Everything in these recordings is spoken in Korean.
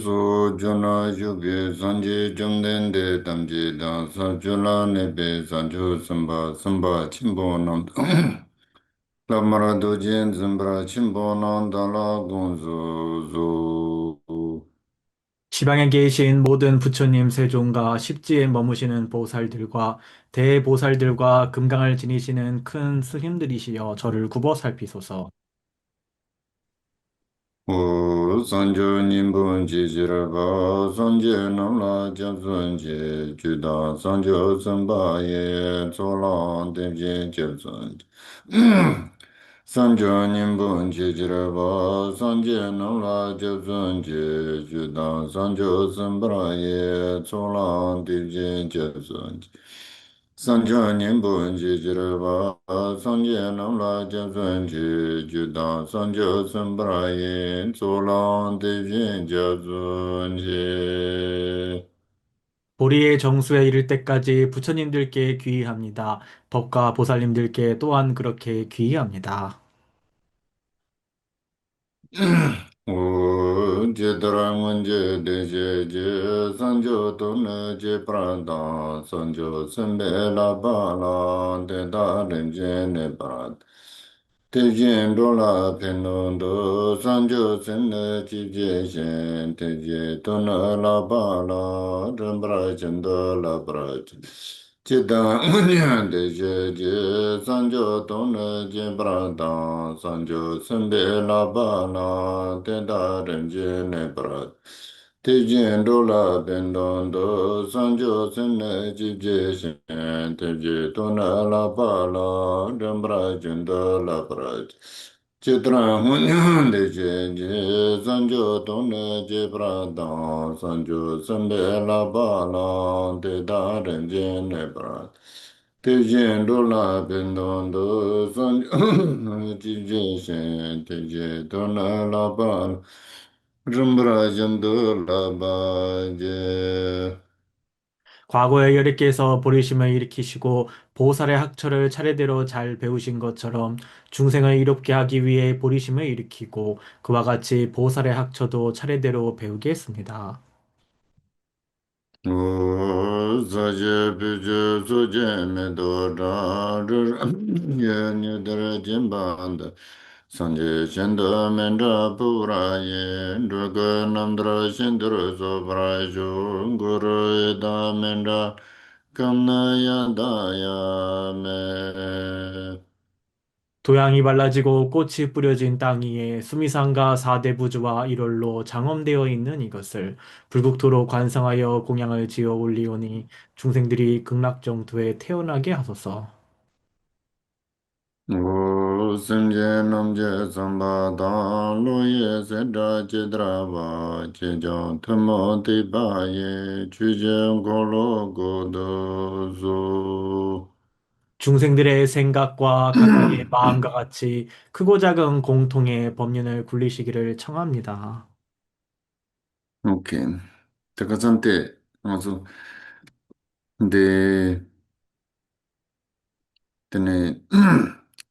su juna yubi sanji jungdende damji dan sa jula nebe sanju samba samba chimbo nam lamara dojin zimbra chimbo nam dala gunzu zu. 지방에 계신 모든 부처님 세종과 십지에 머무시는 보살들과 대보살들과 금강을 지니시는 큰 스님들이시여 저를 굽어 살피소서. 오 산주 님본 지지라바 산제 남라 잡선제 주다 산주 선바에 조랑 demje jebson 산주 님본 지지라바 산제 남라 잡선제 주다 산주 선바에 조랑 demje jebson 산전님 본지지르바 산제남라 자존지 주다 산저 선브라인 솔랑 대진 자존지. 보리의 정수에 이를 때까지 부처님들께 귀의합니다. 법과 보살님들께 또한 그렇게 귀의합니다. 오 제드랑은제 대제제 산저 돈네 프란다 산저 선배라바라 대다른제 바 대진 돌아 펜론도 산저 센네 지제신 대제 돈라바라 렘브라진도 라브라진 제다 문양 대제제 산저 돈네 제브라다 산저 선배라바라 대다른제 바 대진 돌아 펜론도 산저 센네 지제신 대제 돈라바라 렘브라진도 라브라진 Chitra Hunyam Deje Je Sanjo Tone Je Prada Sanjo Sambe La Bala De Daren Je Ne Prada Te Je Dola Bendondo Sanjo Ji Je Shen Te Je Dona La Bala Rumbra Jando La Ba Je. 과거에 여리께서 보리심을 일으키시고 보살의 학처를 차례대로 잘 배우신 것처럼 중생을 이롭게 하기 위해 보리심을 일으키고 그와 같이 보살의 학처도 차례대로 배우겠습니다. O saje pije suje me do ra ye ni dara jimbanda sanje shendo mendra pura ye druga namdra shindra sobra jo guru eda mendra kamna ya da ya me. 도양이 발라지고 꽃이 뿌려진 땅 위에 수미상과 사대부주와 일월로 장엄되어 있는 이것을 불국토로 관상하여 공양을 지어 올리오니 중생들이 극락정토에 태어나게 하소서. O simje namje sambada loye sedra chidrava chijo tamo tibaye chuje golo godozo. 중생들의 생각과 각기의 마음과 같이 크고 작은 공통의 법륜을 굴리시기를 청합니다. 오케이. takasante also de tene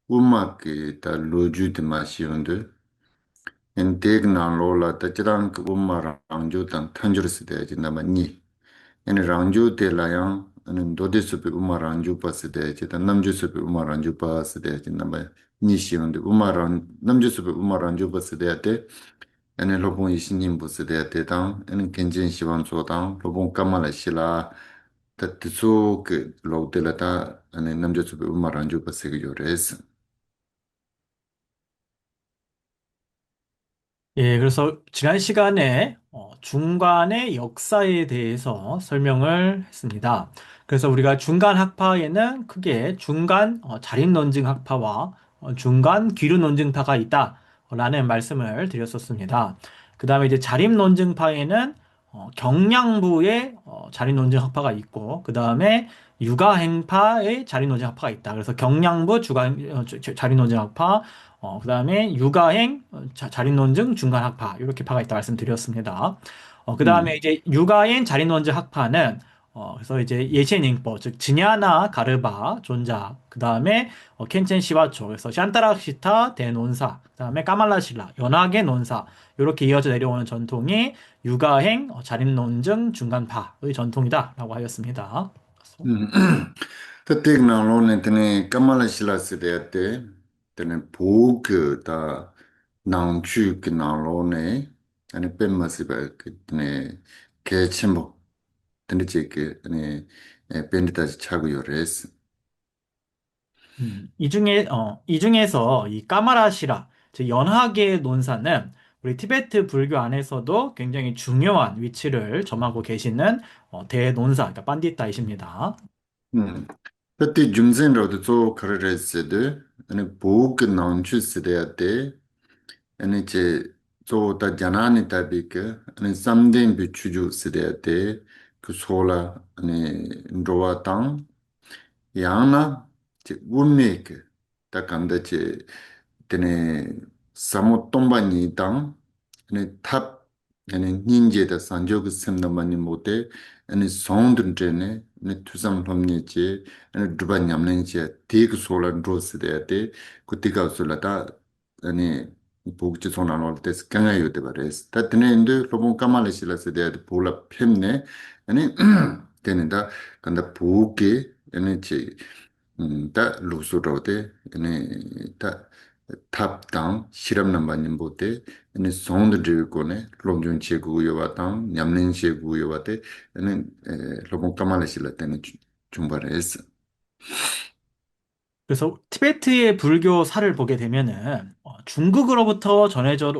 umak ta loju de masionde en tegna lola ta chirang umma rangjo tan tanjurus de jinama ni en rangjo de la yang en dode supe umma rangjo pas de chita namjo supe umma rangjo pas de jinama ni sionde umma rang namjo supe umma rangjo pas de te en lobon isinin bus de te tan en kenjen shivan so tan lobon kamala shila ta tsu ke lo de la ta en namjo supe umma rangjo pas ge yo res. 예, 그래서 지난 시간에 중간의 역사에 대해서 설명을 했습니다. 그래서 우리가 중간 학파에는 크게 중간 자립 논증 학파와 중간 귀류 논증파가 있다라는 말씀을 드렸었습니다. 그 다음에 이제 자립 논증파에는 경량부의 자립 논증 학파가 있고, 그 다음에 육아행파의 자립 논증 학파가 있다. 그래서 경량부 자립 논증 학파, 그다음에 육아행, 자립논증, 중간학파 이렇게 파가 있다 말씀드렸습니다. 그다음에 음. 이제 육아행 자립논증 학파는 그래서 이제 예체능법, 즉 지냐나 가르바 존자, 그 다음에 켄첸 시바초, 그래서 샨타락시타 대논사, 그 다음에 까말라실라 연합의 논사, 이렇게 이어져 내려오는 전통이 육아행 자립논증 중간파의 전통이다라고 하였습니다. 음. 그때 나로는 때는 까말라실라스 대때 때는 보그 낭추 그 나로네 아니 뺀마스바 그때 개침보 근데 제게 아니 뺀다지 차고 요레스. 이 중에서 이 까마라시라, 즉 연하계 논사는 우리 티베트 불교 안에서도 굉장히 중요한 위치를 점하고 계시는 대논사, 그러니까 판디타이십니다. 음. 그때 중생로도 저 그러레스드 아니 보그 낭추 시대때 아니 이제 저다 자나니 타비게 아니 삼된 비추주 시대때 그 소라 아니 로와탕 양나 제 운메이크 딱 간다 제 테네 사모 톰바니 땅 아니 탑 아니 닌제다 산조그 셈나마니 모데 아니 사운드르네 아니 투삼 럼니제 아니 두바 냠nen제 테그 소라 드로스데데 쿠티가 솔라다 아니 보그치 소나노 데스 강아요 데바레스 타트네인데 로본 카말레실라스데 볼라 펨네 아니 테네다 간다 보게 아니 제 다 루소로데 네, 다 탑당 실험 넘버님 보때 네 손도 들고네 롬존 체구요 왔당 냠는 체구요 왔대 네 로본 까말레실라 때는 중발에서. 그래서 티베트의 불교사를 보게 되면은 중국으로부터 전해진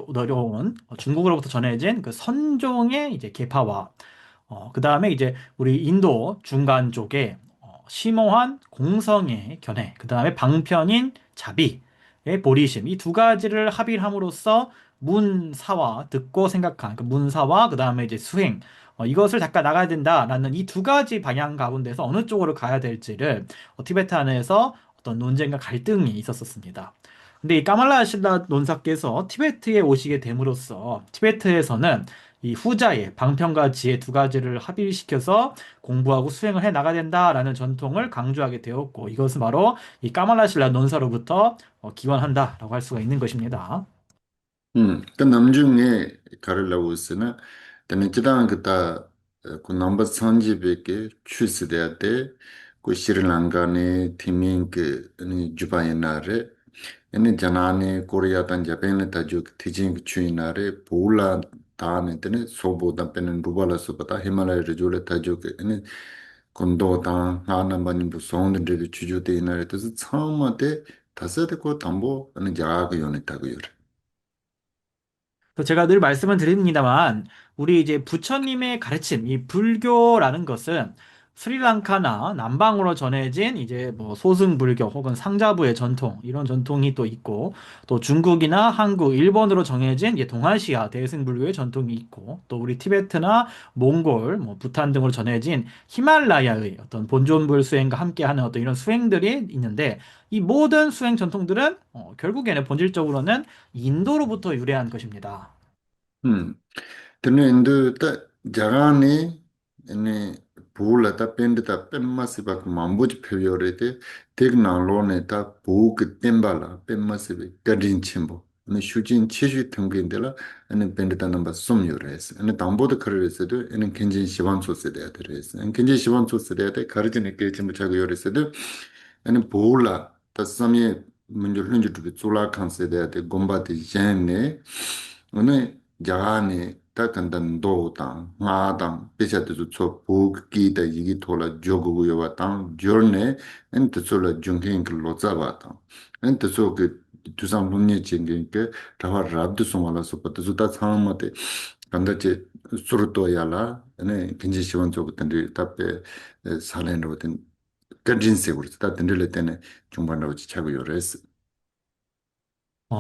그 선종의 이제 계파와 그 다음에 이제 우리 인도 중간 쪽에 심오한 공성의 견해, 그 다음에 방편인 자비의 보리심, 이 두 가지를 합일함으로써 문사와 듣고 생각한 그 문사와 그 다음에 이제 수행, 이것을 닦아 나가야 된다라는 이 두 가지 방향 가운데서 어느 쪽으로 가야 될지를 티베트 안에서 어떤 논쟁과 갈등이 있었었습니다. 근데 이 까말라 신라 논사께서 티베트에 오시게 됨으로써 티베트에서는 이 후자의 방편과 지혜 두 가지를 합일시켜서 공부하고 수행을 해 나가야 된다라는 전통을 강조하게 되었고 이것은 바로 이 까말라 신라 논사로부터 기원한다라고 할 수가 있는 것입니다. 그 남중에 가르라고 했으나 때는 지당 그다 그 넘버 선지백에 출시돼야 그 스리랑카네 팀인 그 아니 주바이나레 ene janane Korea tan Japan ta jo tijing chuinare pola ta ne tene sobo da penen rubala sobata Himalaya rejole ta jo ke ene kondo ta ngana mani bu song de chuju de inare to tsama de tasade ko tambo ene jaga yone ta go yore. 그래서 제가 늘 말씀을 드립니다만, 우리 이제 부처님의 가르침, 이 불교라는 것은 스리랑카나 남방으로 전해진 이제 뭐 소승불교 혹은 상자부의 전통, 이런 전통이 또 있고, 또 중국이나 한국, 일본으로 정해진 이제 동아시아 대승불교의 전통이 있고, 또 우리 티베트나 몽골, 뭐 부탄 등으로 전해진 히말라야의 어떤 본존불 수행과 함께하는 어떤 이런 수행들이 있는데, 이 모든 수행 전통들은 결국에는 본질적으로는 인도로부터 유래한 것입니다. Tene indu ta jagani ene pula ta pende ta pemma siba mambuj peyore te tek na lo ne ta pu ke temba la pemma siba gadin chimbo ene shujin chishu tengin de la ene pende ta namba sum yores ene tambo de kare se de ene kenjin shivan so se de res ene kenjin shivan so se de karjin ke chimbo chago yores de ene pula ta samye munjo lunjo tu zula kan se de gomba de jen ne 오늘 자가니 딱한단 도당 나당 비자도 저 보기다 이기 돌아 조고고요 왔당 저네 엔트솔라 중행 로자바다 엔트소 그 두상 분리 진행게 다와 라드 소말라서 버트주다 상마데 간다체 수르토야라 네 긴지 시원 쪽부터 답에 살렌로든 간진세고 다 든들레 때네 중반으로 차고 요레스.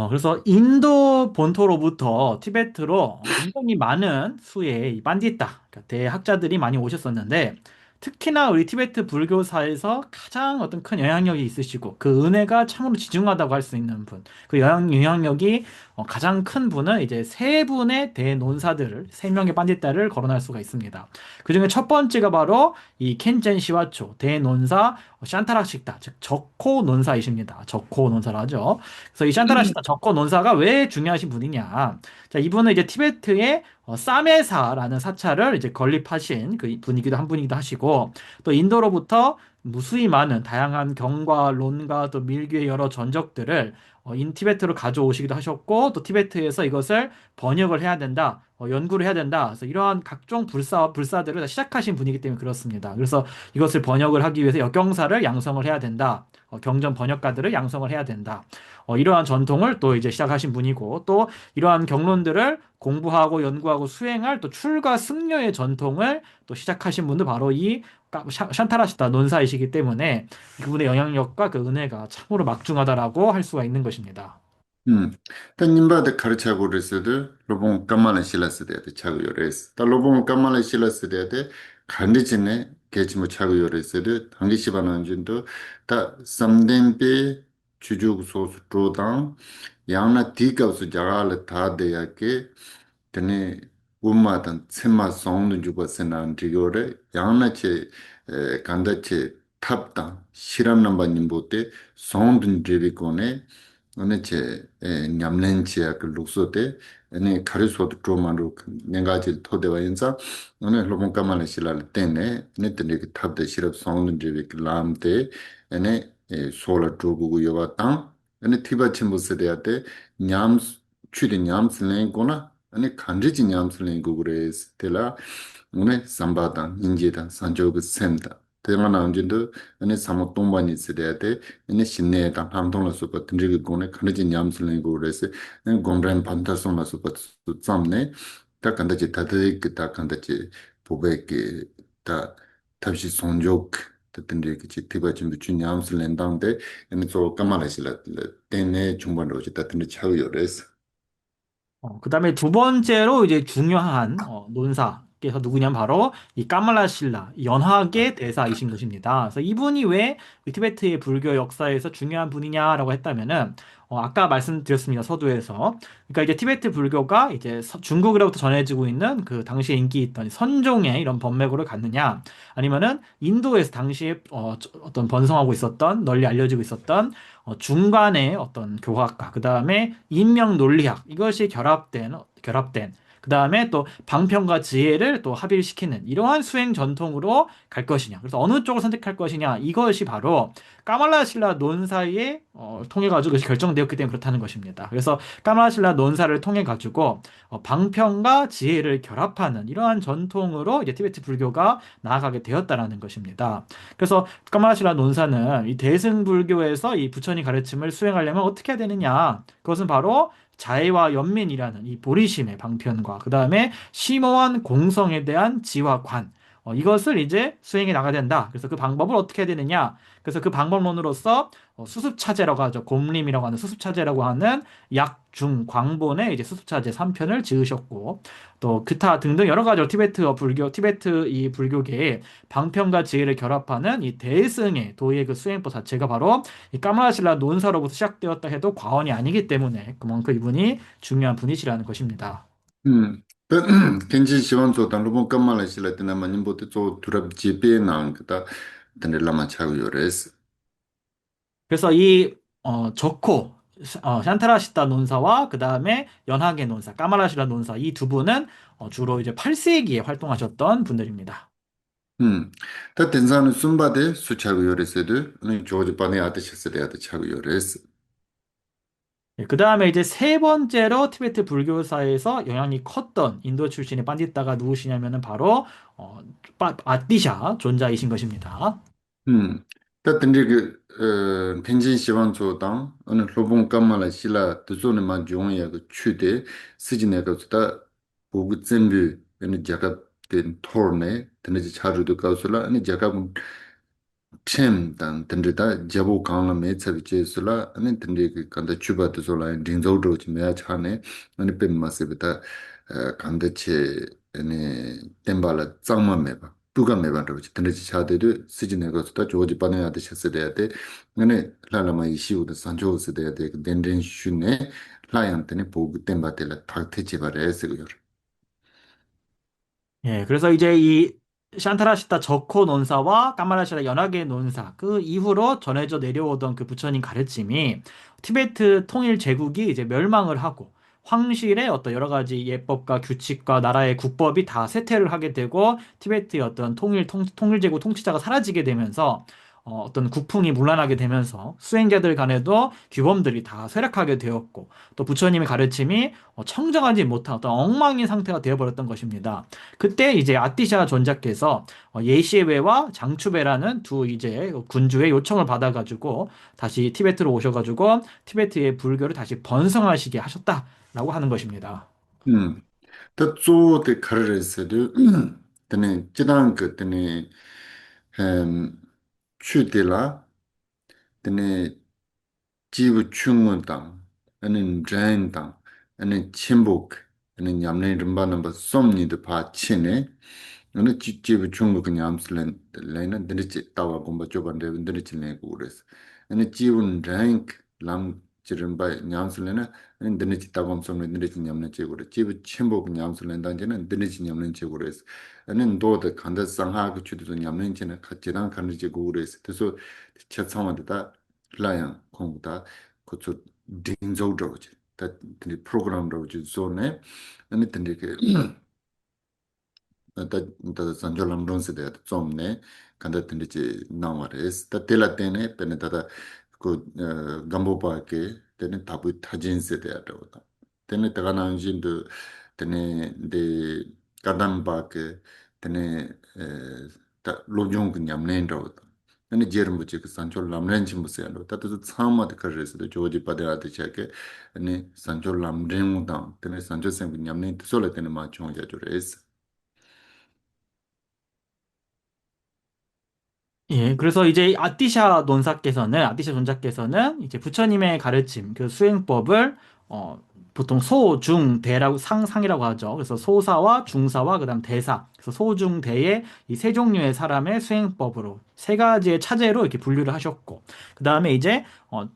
그래서 인도 본토로부터 티베트로 굉장히 많은 수의 이 반디따, 그러니까 대학자들이 많이 오셨었는데, 특히나 우리 티베트 불교사에서 가장 어떤 큰 영향력이 있으시고, 그 은혜가 참으로 지중하다고 할 수 있는 분, 그 영향력이 가장 큰 분은 이제 세 분의 대논사들을, 세 명의 빤디따를 거론할 수가 있습니다. 그중에 첫 번째가 바로 이 켄젠 시와초 대논사 샨타락식다, 즉 적코 논사이십니다. 적코 논사라 하죠. 그래서 이 샨타락식다 적코 논사가 왜 중요하신 분이냐? 자, 이분은 이제 티베트의 사메사라는 사찰을 이제 건립하신 그 분이기도 한 분이기도 하시고, 또 인도로부터 무수히 많은 다양한 경과, 론과 또 밀교의 여러 전적들을 인티베트로 가져오시기도 하셨고, 또 티베트에서 이것을 번역을 해야 된다, 연구를 해야 된다. 그래서 이러한 각종 불사들을 다 시작하신 분이기 때문에 그렇습니다. 그래서 이것을 번역을 하기 위해서 역경사를 양성을 해야 된다. 경전 번역가들을 양성을 해야 된다. 이러한 전통을 또 이제 시작하신 분이고, 또 이러한 경론들을 공부하고 연구하고 수행할 또 출가 승려의 전통을 또 시작하신 분도 바로 이 샨타라시다 논사이시기 때문에 그분의 영향력과 그 은혜가 참으로 막중하다라고 할 수가 있는 것입니다. 음. 다 님바데 카르차고 그랬어도 로봉 까만에 실었어야 돼. 차고 요래스. 다 로봉 까만에 실었어야 돼. 간디진에 개치모 차고 요래스도 당기 시바는 준도 다 삼덴베 주죽 소스 조당 양나 디가우스 자갈 다 돼야게 tene umma dan tsima song juba senan rigore yang che kanda che tap dan shiram namba nimbo te song dun dribi kone ane che nyamlen che ak lukso te ane kari so to maru nenga che to de wa insa ane lobon kamala shilal tene ne tene ki tap de shirap song dun dribi ki lam te ane sola drogu gu yoba tang ane tiba chimbo se de ate nyam chudi nyam silen kona 아니 간지지 냠슬링 구그레스 테라 오네 삼바다 인제다 산조그 셈다 대만 안진도 아니 사모 동반이 쓰대야데 아니 신내다 함동라 수바 든지기 고네 간지지 냠슬링 구그레스 아니 공란 판타송라 수바 쌈네 다 간다지 다들 그다 간다지 보베게 다 답시 송족 든지기 지티바 좀 비춘 냠슬링 당데 아니 저 까마라실라 때네 중반으로 지다 든지 차우요레스 그다음에 두 번째로 이제 중요한 논사께서 누구냐면 바로 이 까말라실라 이 연합의 대사이신 것입니다. 그래서 이분이 왜 티베트의 불교 역사에서 중요한 분이냐라고 했다면은 아까 말씀드렸습니다. 서두에서. 그러니까 이제 티베트 불교가 이제 중국으로부터 전해지고 있는 그 당시에 인기 있던 선종의 이런 법맥으로 갔느냐, 아니면은 인도에서 당시에 어떤 번성하고 있었던, 널리 알려지고 있었던 중간의 어떤 교학과, 그 다음에 인명 논리학, 이것이 결합된, 그 다음에 또 방편과 지혜를 또 합일시키는 이러한 수행 전통으로 갈 것이냐. 그래서 어느 쪽을 선택할 것이냐. 이것이 바로 까말라실라 논사에 통해 가지고 그것이 결정되었기 때문에 그렇다는 것입니다. 그래서 까말라실라 논사를 통해 가지고 방편과 지혜를 결합하는 이러한 전통으로 이제 티베트 불교가 나아가게 되었다라는 것입니다. 그래서 까마라실라 논사는 이 대승불교에서 이 부처님 가르침을 수행하려면 어떻게 해야 되느냐? 그것은 바로 자애와 연민이라는 이 보리심의 방편과 그 다음에 심오한 공성에 대한 지와 관, 이것을 이제 수행해 나가야 된다. 그래서 그 방법을 어떻게 해야 되느냐? 그래서 그 방법론으로서 수습차제라고 하죠. 곰림이라고 하는 수습차제라고 하는 약중 광본의 이제 수습차제 3편을 지으셨고, 또 기타 등등 여러 가지로 티베트 이 불교계의 방편과 지혜를 결합하는 이 대승의 도의 그 수행법 자체가 바로 이 까마라실라 논사로부터 시작되었다 해도 과언이 아니기 때문에 그만큼 이분이 중요한 분이시라는 것입니다. 음. 켄진 시원조 당로본 까말라 실라드나 마님보테 조 두랍 지베 나앙다 드넬라마 차고 요레스. 그래서 이 저코 샨타라시타 논사와 그 다음에 연하게 논사, 까마라실라 논사 이 두 분은 주로 이제 8세기에 활동하셨던 분들입니다. 다 덴사는 숨바데 수차고 요레스드 아니 조지 바네 아드시스데 아드 차고 요레스. 그 다음에 이제 세 번째로 티베트 불교사에서 영향이 컸던 인도 출신의 빤디따가 누구시냐면은 바로 아띠샤 존자이신 것입니다. 다 덴데 켄진 시원조 당 어느 로본 까말라 실라 드존의 마 종이야 그 추데 시진에 가다 보고 젬비 아니 자갑 된 토르네 드네지 차르도 가우슬라 아니 자갑 chen dan tende da jabo kang la me tsabi che sula ane tende ki kanda chuba to sola rinzau do chi mea cha ne ane pe ma se bita kanda che ane tenpa la tsangma me ba tuga me ba ro chi tende chi cha de de si ji ne go suda jo ji pa ne ya de cha se de ya de ane la la ma yi shi u de san jo se de ya de den den shu ne 클라이언트니 보고 땜바텔라 탁테지바레스 그요. 예, 그래서 이제 이 샨타라시타 저코 논사와 까마라시타 연합의 논사 그 이후로 전해져 내려오던 그 부처님 가르침이 티베트 통일 제국이 이제 멸망을 하고 황실의 어떤 여러 가지 예법과 규칙과 나라의 국법이 다 쇠퇴를 하게 되고 티베트의 어떤 통일 제국 통치자가 사라지게 되면서 어떤 국풍이 문란하게 되면서 수행자들 간에도 규범들이 다 쇠락하게 되었고 또 부처님의 가르침이 청정하지 못한 어떤 엉망인 상태가 되어버렸던 것입니다. 그때 이제 아티샤 존자께서 예시에웨와 장추베라는 두 이제 군주의 요청을 받아가지고 다시 티베트로 오셔가지고 티베트의 불교를 다시 번성하시게 하셨다라고 하는 것입니다. 음. 더做的 카르레스도 드네 지난 그 드네 음 추딜라 드네 지부 충문당 아니 자인당 아니 침복 아니 냠네 름바는 바 솜니도 파치네 어느 집집의 중국 냠슬렌 레는 드리치 따와 공부 줘반데 드리치 내고 그래서 아니 집은 랭크 람 지름바 냠슬레나 아니 드리치 따범 somne 드리치 냠네 제고 그래 집 침복 냠슬렌 단지는 드리치 냠네 제고 그래서 아니 도더 간다 상하고 주도 냠네 지는 같이랑 간다 제고 그래서 그래서 쳇상마다 라양 공부다 그쪽 딩조도지 다 드리 프로그램 도지 존에 아니 드리게 다 산졸람 론스데 좀네 간다 든지 나와레스 다 텔라테네 페네다다 그 감보바케 테네 타부 타진세데 아도다 테네 타가나운진도 테네 데 가담바케 테네 다 로종 그냥 낸도다 테네 제르무치 그 산졸람 렌침부세로 다도 참마드 카르스도 조지 파데라데 체케 아니 산졸람 렌무다 테네 산졸생 그냥 낸 솔레테네 마총자조레스. 예, 그래서 이제 아티샤 존자께서는 이제 부처님의 가르침, 그 수행법을 보통 소, 중, 대라고 상이라고 하죠. 그래서 소사와 중사와 그다음 대사. 그래서 소, 중, 대의 이 세 종류의 사람의 수행법으로 세 가지의 차제로 이렇게 분류를 하셨고, 그다음에 이제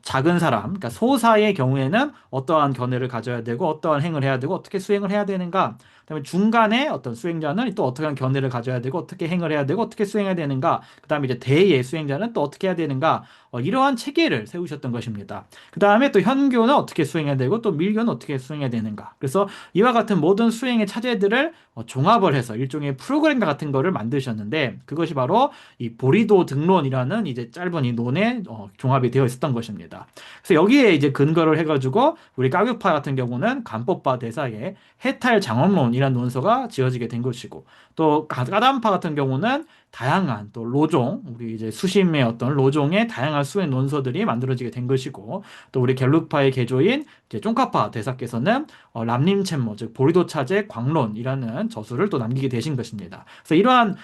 작은 사람, 그러니까 소사의 경우에는 어떠한 견해를 가져야 되고 어떠한 행을 해야 되고 어떻게 수행을 해야 되는가. 그다음에 중간에 어떤 수행자는 또 어떠한 견해를 가져야 되고 어떻게 행을 해야 되고 어떻게 수행해야 되는가. 그다음에 이제 대의 수행자는 또 어떻게 해야 되는가. 이러한 체계를 세우셨던 것입니다. 그다음에 또 현교는 어떻게 수행해야 되고 또 밀교는 어떻게 수행해야 되는가. 그래서 이와 같은 모든 수행의 차제들을 종합을 해서 일종의 프로그램 같은 거를 만드셨는데 그것이 바로 이 보리도 등론이라는 이제 짧은 이 논에 종합이 되어 있었던 것입니다. 그래서 여기에 이제 근거를 해가지고 우리 까교파 같은 경우는 간법파 대사에 해탈 장엄론이라는 논서가 지어지게 된 것이고 또 까담파 같은 경우는 다양한 또 로종 우리 이제 수심의 어떤 로종의 다양한 수의 논서들이 만들어지게 된 것이고 또 우리 갤룩파의 개조인 이제 쫑카파 대사께서는 람림챔모 즉 보리도 차제 광론이라는 저수를 또 남기게 되신 것입니다. 그래서 이러한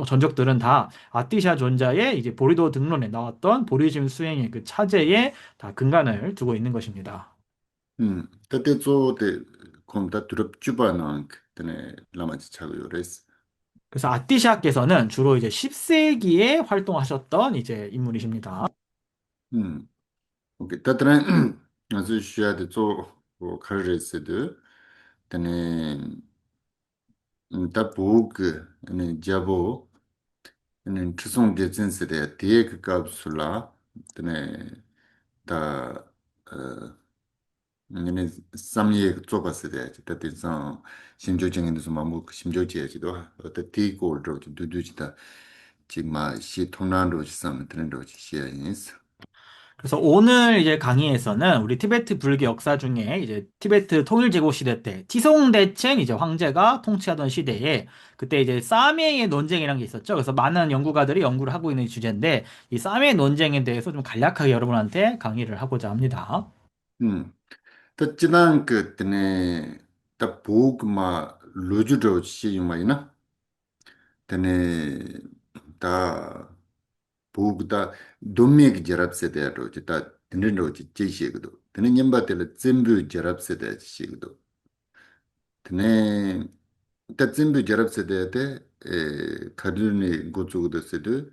전적들은 다 아티샤 존자의 이제 보리도 등론에 나왔던 보리심 수행의 그 차제에 다 근간을 두고 있는 것입니다. 그때 저때 컴다 드럽 주바난 그때 라마치 차고 요레스. 그래서 아티샤께서는 주로 이제 10세기에 활동하셨던 이제 인물이십니다. 음, 오케이. 따뜻한 아주 쉬야데 저 카르레스드. 때네 다 보그 네 자보 네 추송 게진스데 디에 그 값술라 때네 다 네 삼예 쪽았으데 때때서 심조정에서 마무 심조지에지도 어때 디고를 좀 두두지다 지금 시 통난로 지삼 트렌드 시에인스. 그래서 오늘 이제 강의에서는 우리 티베트 불교 역사 중에 이제 티베트 통일제국 시대 때 티송대첸 이제 황제가 통치하던 시대에 그때 이제 사메의 논쟁이라는 게 있었죠. 그래서 많은 연구가들이 연구를 하고 있는 주제인데 이 사메의 논쟁에 대해서 좀 간략하게 여러분한테 강의를 하고자 합니다. 음. 또 지난 그 때네 다 보그마 루즈로 시유마이나 때네 다 보그다 돈맥 제랍세대로 다 드는로 지시거든. 때네 냠바텔 쯤부 제랍세대 시거든. 때네 다 쯤부 제랍세대데 카르니 고추고도 세드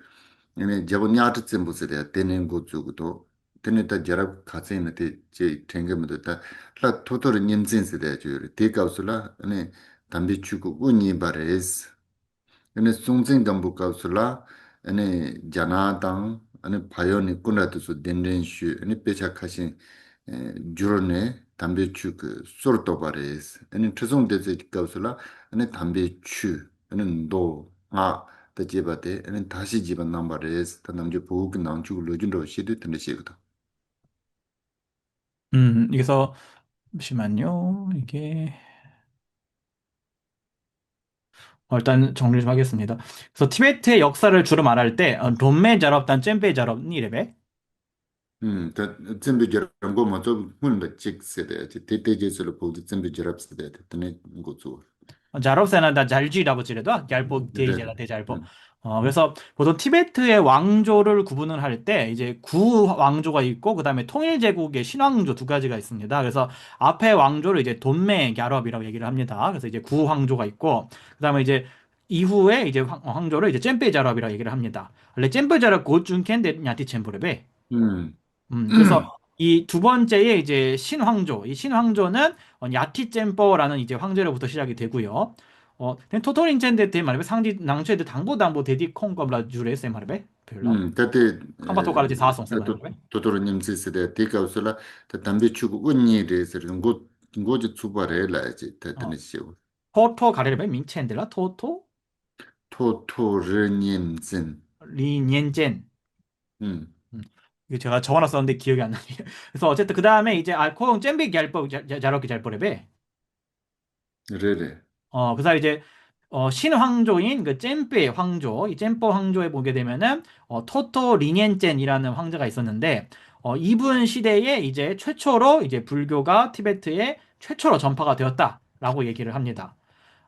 얘네 자본야트 쯤부 세대 때네 고추고도 tene ta jarab khatse na te che tenge mo ta la totor nyemzen se de ju te ka usula ane tambi chuku uni bares ane sungzen gambu ka usula ane jana dang ane payo ni kuna tu su denden shu ane pecha khasin jurone tambi chuku surto bares ane trisong de se ka usula ane tambi chu ane ndo nga 다 집어대 아니 다시 집어 넘버레스 다 남주 보고 남주 로진도 시도 되는 시거든. 그래서 잠시만요. 이게 일단 정리 좀 하겠습니다. 그래서 티베트의 역사를 주로 말할 때 롬메 자럽단 쨘베 자럽니 이래배. 다 준비 저런 거 먼저 문다 찍세대. 대대제스로 보고 준비 저럽세대. 되는 거 줘. 자럽세는 다 잘지라고 지래도 얄보 그래. 데이제라 대잘보. 음. 그래서 보통 티베트의 왕조를 구분을 할 때 이제 구왕조가 있고 그다음에 통일제국의 신왕조 두 가지가 있습니다. 그래서 앞에 왕조를 이제 돈메 갸럽이라고 얘기를 합니다. 그래서 이제 구황조가 있고 그다음에 이제 이후에 이제 황조를 이제 쨘베 자럽이라고 얘기를 합니다. 원래 쨘베 자럽 고준캔데 냐티 쳔부레베. 음. 그래서 이 두 번째의 이제 신황조, 이 신황조는 야티젠퍼라는 이제 황제로부터 시작이 되고요. 토토린첸데 데 말베 상디 낭체데 당보 데디 콩검라 주레세 말베 별로. 그때 캄바토카라지 사송세 말베. 도도로님 세세대 대가우슬라 다 담배 추고 언니에서 고 고지 추바래라지 되는 어, 시고. 토토 가레베 민첸데라 토토 토토르님진. 리니엔젠. 음. 이거 제가 적어놨었는데 기억이 안 나네요. 그래서 어쨌든 그 다음에 이제 코용 잼비 갤법 자렇게 잘 뽀레베. 그래. 그래서 이제 신황조인 그 쨘베 황조, 이 쨘뽀 황조에 보게 되면은 토토 리니엔젠이라는 황제가 있었는데 이분 시대에 이제 최초로 이제 불교가 티베트에 최초로 전파가 되었다라고 얘기를 합니다.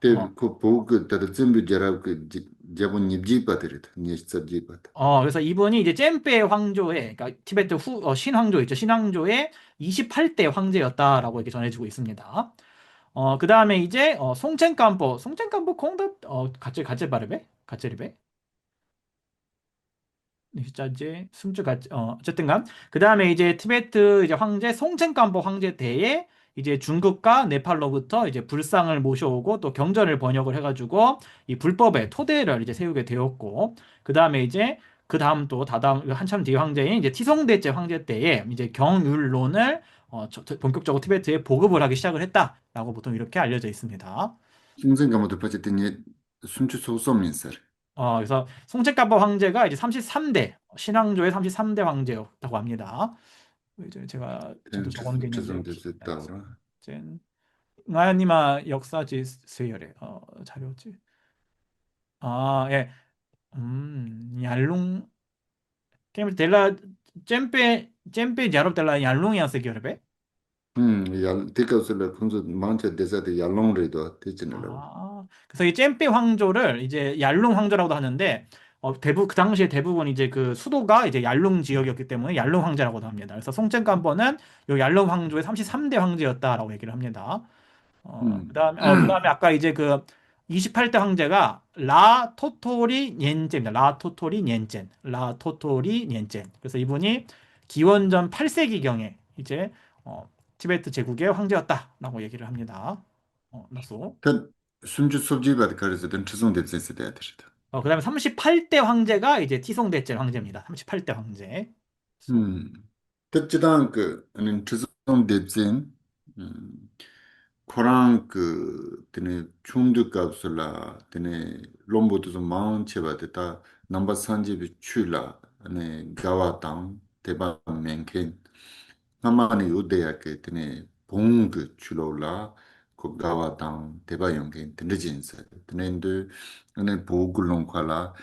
어, 그 보고 다 준비 저럽 그 자본 입지바들이 니스지바다. 그래서 이분이 이제 쨘베 황조의 그러니까 티베트 신황조 있죠. 신황조의 28대 황제였다라고 이렇게 전해지고 있습니다. 그 다음에 이제 송첸 깜포 콩다 가짜 바르베 가짜리베 짜제 숨주 같 어쨌든간 그 다음에 이제 티베트 이제 황제 송첸깜보 황제 때에 이제 중국과 네팔로부터 이제 불상을 모셔오고 또 경전을 번역을 해가지고 이 불법의 토대를 이제 세우게 되었고 그 다음에 이제 그 다음 또 다다음 한참 뒤 황제인 이제 티송대제 황제 때에 이제 경율론을 본격적으로 티베트에 보급을 하기 시작을 했다라고 보통 이렇게 알려져 있습니다. 중생가 모두 빠졌더니 순주 소소민서. 그래서 송책가법 황제가 이제 33대 신왕조의 33대 황제였다고 합니다. 이제 제가 저도 적어놓은 게 있는데 죄송됐다. 젠 나야님아 역사지 세열에 자료지. 예. 얄룽 게임 델라 쨘페 야롭 델라 얄룽이었어 기어레베. 대가우슬라 군주 만체 대사대 yarlongre도 되지는라고. 그래서 이 쨘페 황조를 이제 얄룽 황제라고도 하는데 그 당시에 대부분 이제 그 수도가 이제 얄룽 지역이었기 때문에 얄룽 황제라고도 합니다. 그래서 송첸간보는 요 얄룽 황조의 33대 황제였다라고 얘기를 합니다. 음. 그다음에 아까 이제 그 28대 황제가 라 토토리 녜젠입니다. 라 토토리 녜젠. 라 토토리 녜젠. 그래서 이분이 기원전 8세기경에 이제 티베트 제국의 황제였다라고 얘기를 합니다. 나소. 그 순주 소지바드 가르스던 추송됐을 때 되시다. 그다음에 38대 황제가 이제 티송대제 황제입니다. 38대 황제. 그래서, 음. 특지당 그 아니 추송됐진 코랑 그 드네 충두값을라 드네 롬보도 좀 마음 제바데다 넘버 산지비 출라 아니 가와당 대바 맹켄 나만의 요대학교 드네 봉그 출로라 그 가와당 대바 용켄 드네진서 드네인데 아니 보글롱 콜라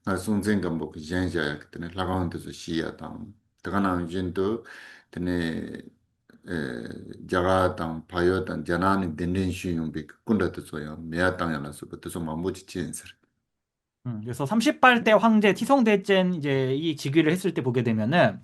나 손생가 뭐그 현자야 그때는 라가운데서 시야당 더가나 진도 드네 자가당 바이오당 자나니 덴덴시용비 군다도 소요 메아당야라서 그때서 마무지 치엔서. 그래서 38대 황제 티송대제 이제 이 즉위를 했을 때 보게 되면은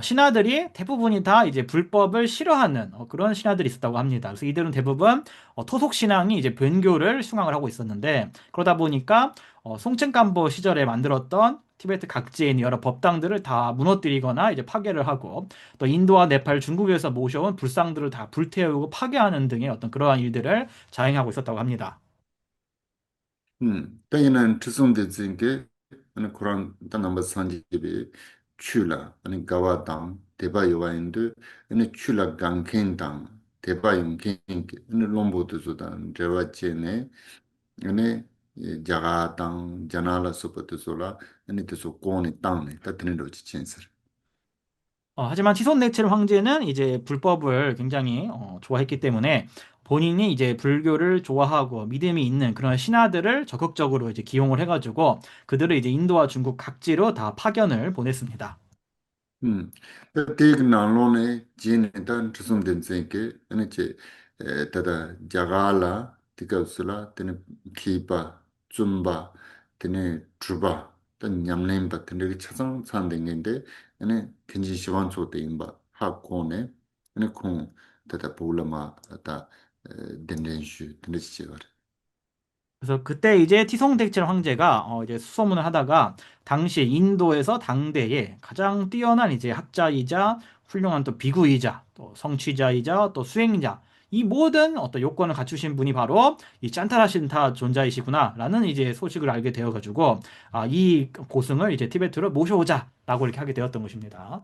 신하들이 대부분이 다 이제 불법을 싫어하는 그런 신하들이 있었다고 합니다. 그래서 이들은 대부분 토속 신앙이 이제 변교를 숭앙을 하고 있었는데 그러다 보니까 송첸간보 시절에 만들었던 티베트 각지에 있는 여러 법당들을 다 무너뜨리거나 이제 파괴를 하고 또 인도와 네팔, 중국에서 모셔온 불상들을 다 불태우고 파괴하는 등의 어떤 그러한 일들을 자행하고 있었다고 합니다. 당연한 추송된 게 아니 그런 단 넘버 산지비 출라 아니 가와당 대바요와인도 아니 출라 강켄당 대바용켄 아니 롬보도 조단 저와체네 아니 자가당 자나라 소포도솔라 아니 도소 고니 땅네 따트네로 지첸서 하지만 치손네칠 황제는 이제 불법을 굉장히 좋아했기 때문에 본인이 이제 불교를 좋아하고 믿음이 있는 그런 신하들을 적극적으로 이제 기용을 해가지고 그들을 이제 인도와 중국 각지로 다 파견을 보냈습니다. 음. 되게 나로네 진단 추송된 생게 아니체 다다 자갈라 디가스라 테네 키바 줌바 테네 주바 단 냠냄바 테네 차상 산댕인데 아니 근지 시원 소데 임바 하코네 아니 콩 다다 볼라마 다 덴렌슈 테네 지거라 그래서 그때 이제 티송택칠 황제가 이제 수소문을 하다가 당시 인도에서 당대에 가장 뛰어난 이제 학자이자 훌륭한 또 비구이자 또 성취자이자 또 수행자 이 모든 어떤 요건을 갖추신 분이 바로 이 짠타라신타 존자이시구나라는 이제 소식을 알게 되어가지고 이 고승을 이제 티베트로 모셔오자라고 이렇게 하게 되었던 것입니다.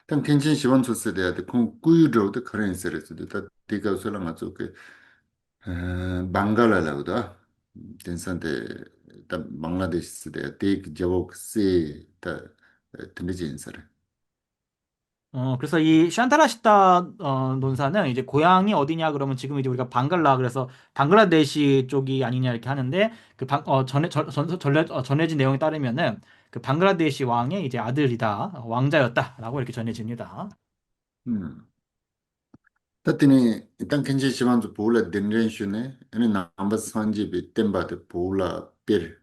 단 괜찮 시원 소스에 대해 콩 꾸이로도 그런 세레스도 다 디가스라 맞죠 방갈라라고다. 된산데 다 방글라데시스데 데이크 저곡세 다 드니지 인사를. 그래서 이 샨타라시타 논사는 이제 고향이 어디냐 그러면 지금 이제 우리가 방글라 그래서 방글라데시 쪽이 아니냐 이렇게 하는데 전해진 내용에 따르면은 그 방글라데시 왕의 이제 아들이다 왕자였다라고 이렇게 전해집니다. 음. 따티니 일단 괜찮 시원도 보라 덴렌슈네. 아니 넘버 산지비 템바데 보라 Per.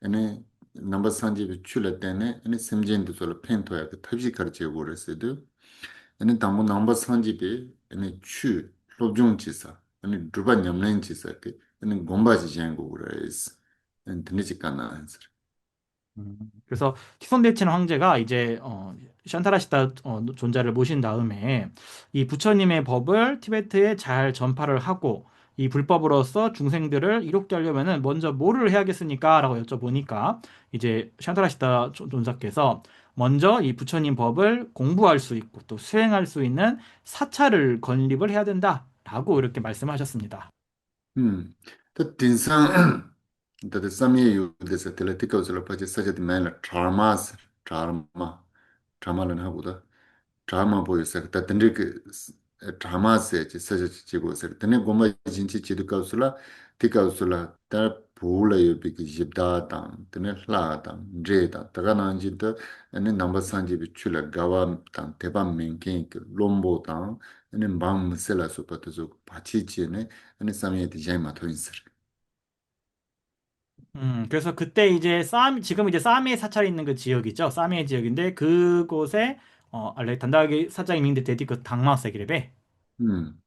아니 넘버 산지비 출라 때네. 아니 semjen도 솔 펜토야 그 탑지 가르쳐 버렸어도. 아니 담보 넘버 산지비 아니 추 로종지사. 아니 두바 냠nen지사 그 아니 곰바지 장고 그래스. 아니 드니지 까나 그래서 티손데치는 황제가 이제 샨타라시타 존자를 모신 다음에 이 부처님의 법을 티베트에 잘 전파를 하고 이 불법으로서 중생들을 이롭게 하려면은 먼저 뭐를 해야겠습니까? 라고 여쭤보니까 이제 샨타라시타 존자께서 먼저 이 부처님 법을 공부할 수 있고 또 수행할 수 있는 사찰을 건립을 해야 된다라고 이렇게 말씀하셨습니다. 또 딘상 또 삼이 유데서 텔레티카 우스라 파지 사제드 맨라 트라마는 하고다 드라마 보여서 다 던리 그 드라마세 사제 지고서 드네 고마 진치 지도카 우스라 티카 우스라 다 보라 요비기 집다당 드네 라당 제다 다가난 진도 아니 넘버 산지 비출라 가와 당 대반 맹게 롬보당 아니 방 무셀라 소파토조 바치치네 아니 사미에 디자인 마토인스 그래서 그때 이제 지금 이제 사미의 사찰이 있는 그 지역이죠. 사미의 지역인데 그곳에 알레 단다기 사장이 있는데 데디 그 당마세기래베. 음.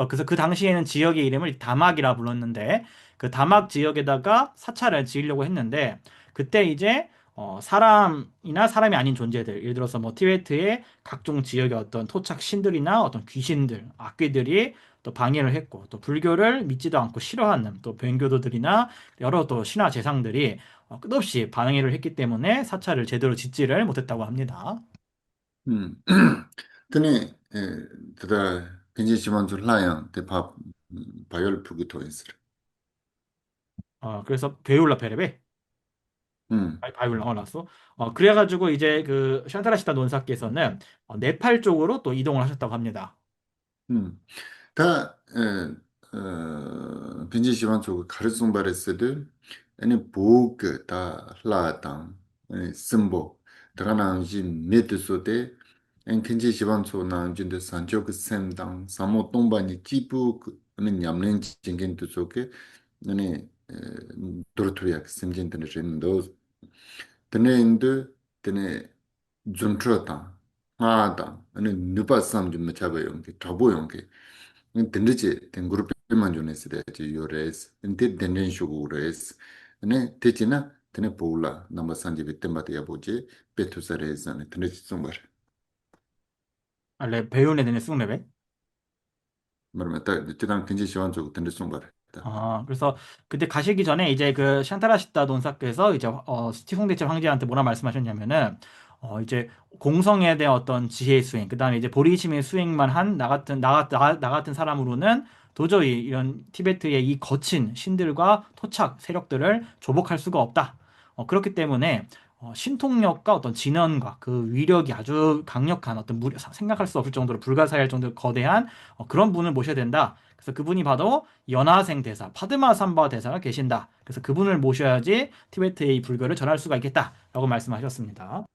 그래서 그 당시에는 지역의 이름을 다막이라 불렀는데 그 다막 지역에다가 사찰을 지으려고 했는데 그때 이제 사람이나 사람이 아닌 존재들 예를 들어서 뭐 티베트의 각종 지역의 어떤 토착 신들이나 어떤 귀신들, 악귀들이 또 방해를 했고 또 불교를 믿지도 않고 싫어하는 또 변교도들이나 여러 또 신화 재상들이 끝없이 방해를 했기 때문에 사찰을 제대로 짓지를 못했다고 합니다. 음. 드네 그다 굉장히 지만 줄 라양 대파 바이올 푸기 토인스 그래서 베울라 페레베 음. 바이블 나왔어. 그래가지고 이제 그 샨타라시타 논사께서는 네팔 쪽으로 또 이동을 하셨다고 합니다. 음. 다 빈지 시반 쪽 가르송 바레스드 아니 보그 다 라당 아니 심보 드라나지 메드소데 엔 빈지 시반 쪽 나준데 산쪽 셈당 사모 동반이 지부 아니 냠는 징겐도 속에 아니 도르토리아 심진데 렌도 드네인데 드네 존트라다 하다 아니 누바삼 좀 잡아 용게 잡어 용게 된지지 된 그룹에만 좀 했을 때 요레스 근데 된된 쇼고레스 아니 되지나 되네 보라 넘버 산지 비템바데 야보지 베투사레스네 된지 좀 말. 알레 배우네 되네 쑥레베. 말면 딱 그때랑 굉장히 시원 쪽 된지 좀 말. 그래서 그때 가시기 전에 이제 그 샨타라시타 돈사께서 이제 스티홍대체 황제한테 뭐라 말씀하셨냐면은 이제 공성에 대한 어떤 지혜 수행, 그다음에 이제 보리심의 수행만 한 나 같은 사람으로는 도저히 이런 티베트의 이 거친 신들과 토착 세력들을 조복할 수가 없다. 그렇기 때문에 신통력과 어떤 진언과 그 위력이 아주 강력한 어떤 생각할 수 없을 정도로 불가사의할 정도로 거대한 그런 분을 모셔야 된다. 그래서 그분이 바로 연하생 대사, 파드마삼바 대사가 계신다. 그래서 그분을 모셔야지 티베트의 이 불교를 전할 수가 있겠다라고 말씀하셨습니다.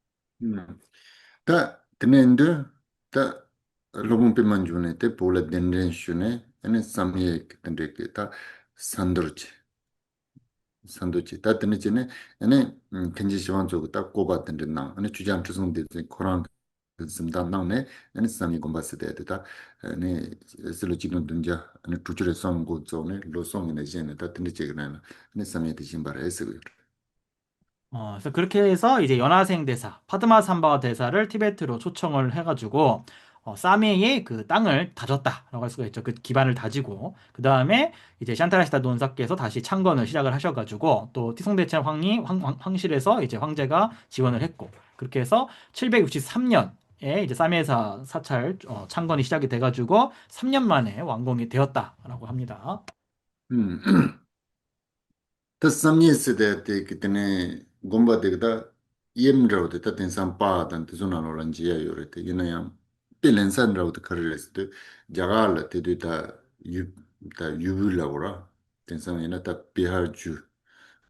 다 드넨드 다 로봉ペ만 주네 때 볼레 덴렌슈네 아니 삼예 근데 다 산더치 산더치 다 드네지네 아니 근지 시원 쪽 딱 꼽았던데 나 아니 주장 주성대 코란 그쯤다 나네 아니 삼이 공부했을 때다 아니 슬로지는 dunja 아니 주주의 성고 존에 로송이네 제네 다 드네지네 아니 삼이 대신 바래서 그래서 그렇게 해서 이제 연하생 대사, 파드마삼바 대사를 티베트로 초청을 해가지고 사메의 그 땅을 다졌다라고 할 수가 있죠. 그 기반을 다지고 그 다음에 이제 샨타라시타 논사께서 다시 창건을 시작을 하셔가지고 또 티송대체 황실에서 이제 황제가 지원을 했고 그렇게 해서 763년에 이제 사메사 사찰 창건이 시작이 돼가지고 3년 만에 완공이 되었다라고 합니다. 음 또 삼니스데 때 그때네 곰바데다 이엠로데 다 텐삼파단 드존나노란지야 요레테 이나야 벨렌산라우드 카르레스데 자갈라 테두다 유다 유불라고라 텐삼이나 다 비하주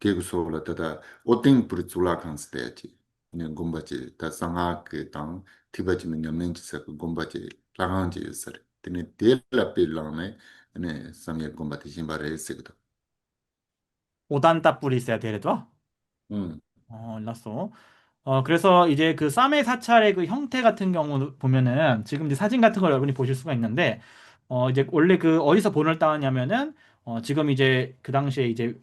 개구소라 다다 오팅 프르줄라 칸스테치 네 곰바치 다 상하 그당 티바치는 냠넨치사 그 곰바치 라간지 요서 테네 델라 빌라네 네 삼예 곰바티 심바레스거든 오단따 뿌리 있어야 되래도. 음 몰랐어. 그래서 이제 그 쌈의 사찰의 그 형태 같은 경우 보면은 지금 이제 사진 같은 걸 여러분이 보실 수가 있는데, 이제 원래 그 어디서 본을 따왔냐면은, 지금 이제 그 당시에 이제,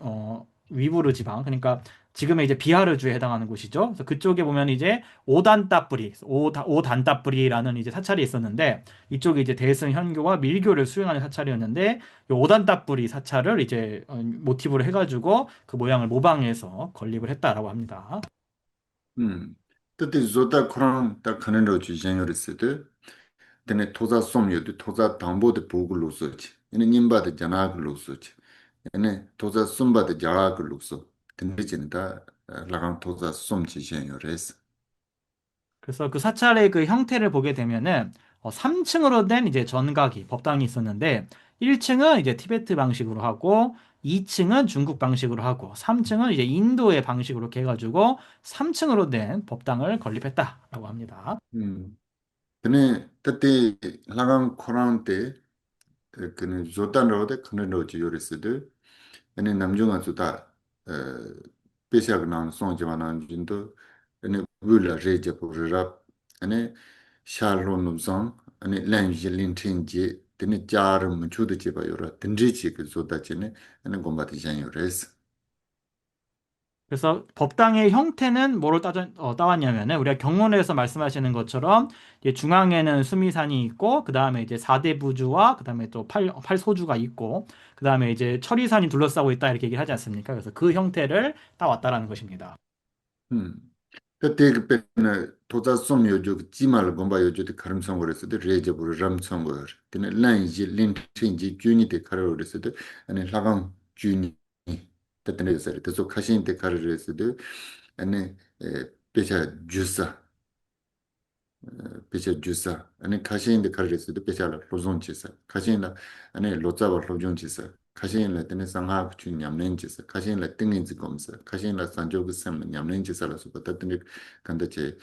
위부르 지방, 그러니까 지금의 이제 비하르주에 해당하는 곳이죠. 그래서 그쪽에 보면 이제 오단따뿌리, 오단따뿌리라는 이제 사찰이 있었는데, 이쪽이 이제 대승 현교와 밀교를 수행하는 사찰이었는데, 이 오단따뿌리 사찰을 이제 모티브로 해가지고 그 모양을 모방해서 건립을 했다라고 합니다. 그때 조다 그런 딱 하는 거 주장을 근데 토자 솜요도 토자 담보도 보글로 쓰지. 얘네 님바도 자나글로 쓰지. 얘네 토자 솜바도 자라글로 써. 근데 진짜 라강 토자 솜 지장요레스. 그래서 그 사찰의 그 형태를 보게 되면은 3층으로 된 이제 전각이 법당이 있었는데 1층은 이제 티베트 방식으로 하고 2층은 중국 방식으로 하고 3층은 이제 인도의 방식으로 이렇게 해가지고 3층으로 된 법당을 건립했다라고 합니다. 근데 그때 라강 코란 때 그는 조단로데 그는로지 요레스들 아니 남중아 주다 어 페샤그난 송지만한 진도 아니 울라 레제 포르라 아니 샬론 놈상 아니 랭지 린틴지 드니 자름 주도 제바 요라 든지지 그 조다치네 아니 곰바티 잔요레스 그래서 법당의 형태는 뭐로 따왔냐면은 우리가 경론에서 말씀하시는 것처럼 이제 중앙에는 수미산이 있고 그 다음에 이제 사대 부주와 그 다음에 또 팔소주가 있고 그 다음에 이제 천리산이 둘러싸고 있다 이렇게 얘기를 하지 않습니까? 그래서 그 형태를 따왔다라는 것입니다. 음 그때 그때는 도자 솜 요주 지말 곰바 요주도 가름성 그랬어도 레제 부르 람성 거 근데 랭지 린틴지 균이 카르오레스도 아니 라강 균이 때문에 그래서 가신 때 카르레스도 아니 pecha jusa pecha jusa ane kashin de karese de pecha la lozon chisa kashin la ane loza ba lozon chisa kashin la tene sangha chu nyamnen chisa kashin la tingin zi komsa kashin la sanjo gu sem nyamnen chisa la so ta tene kanda che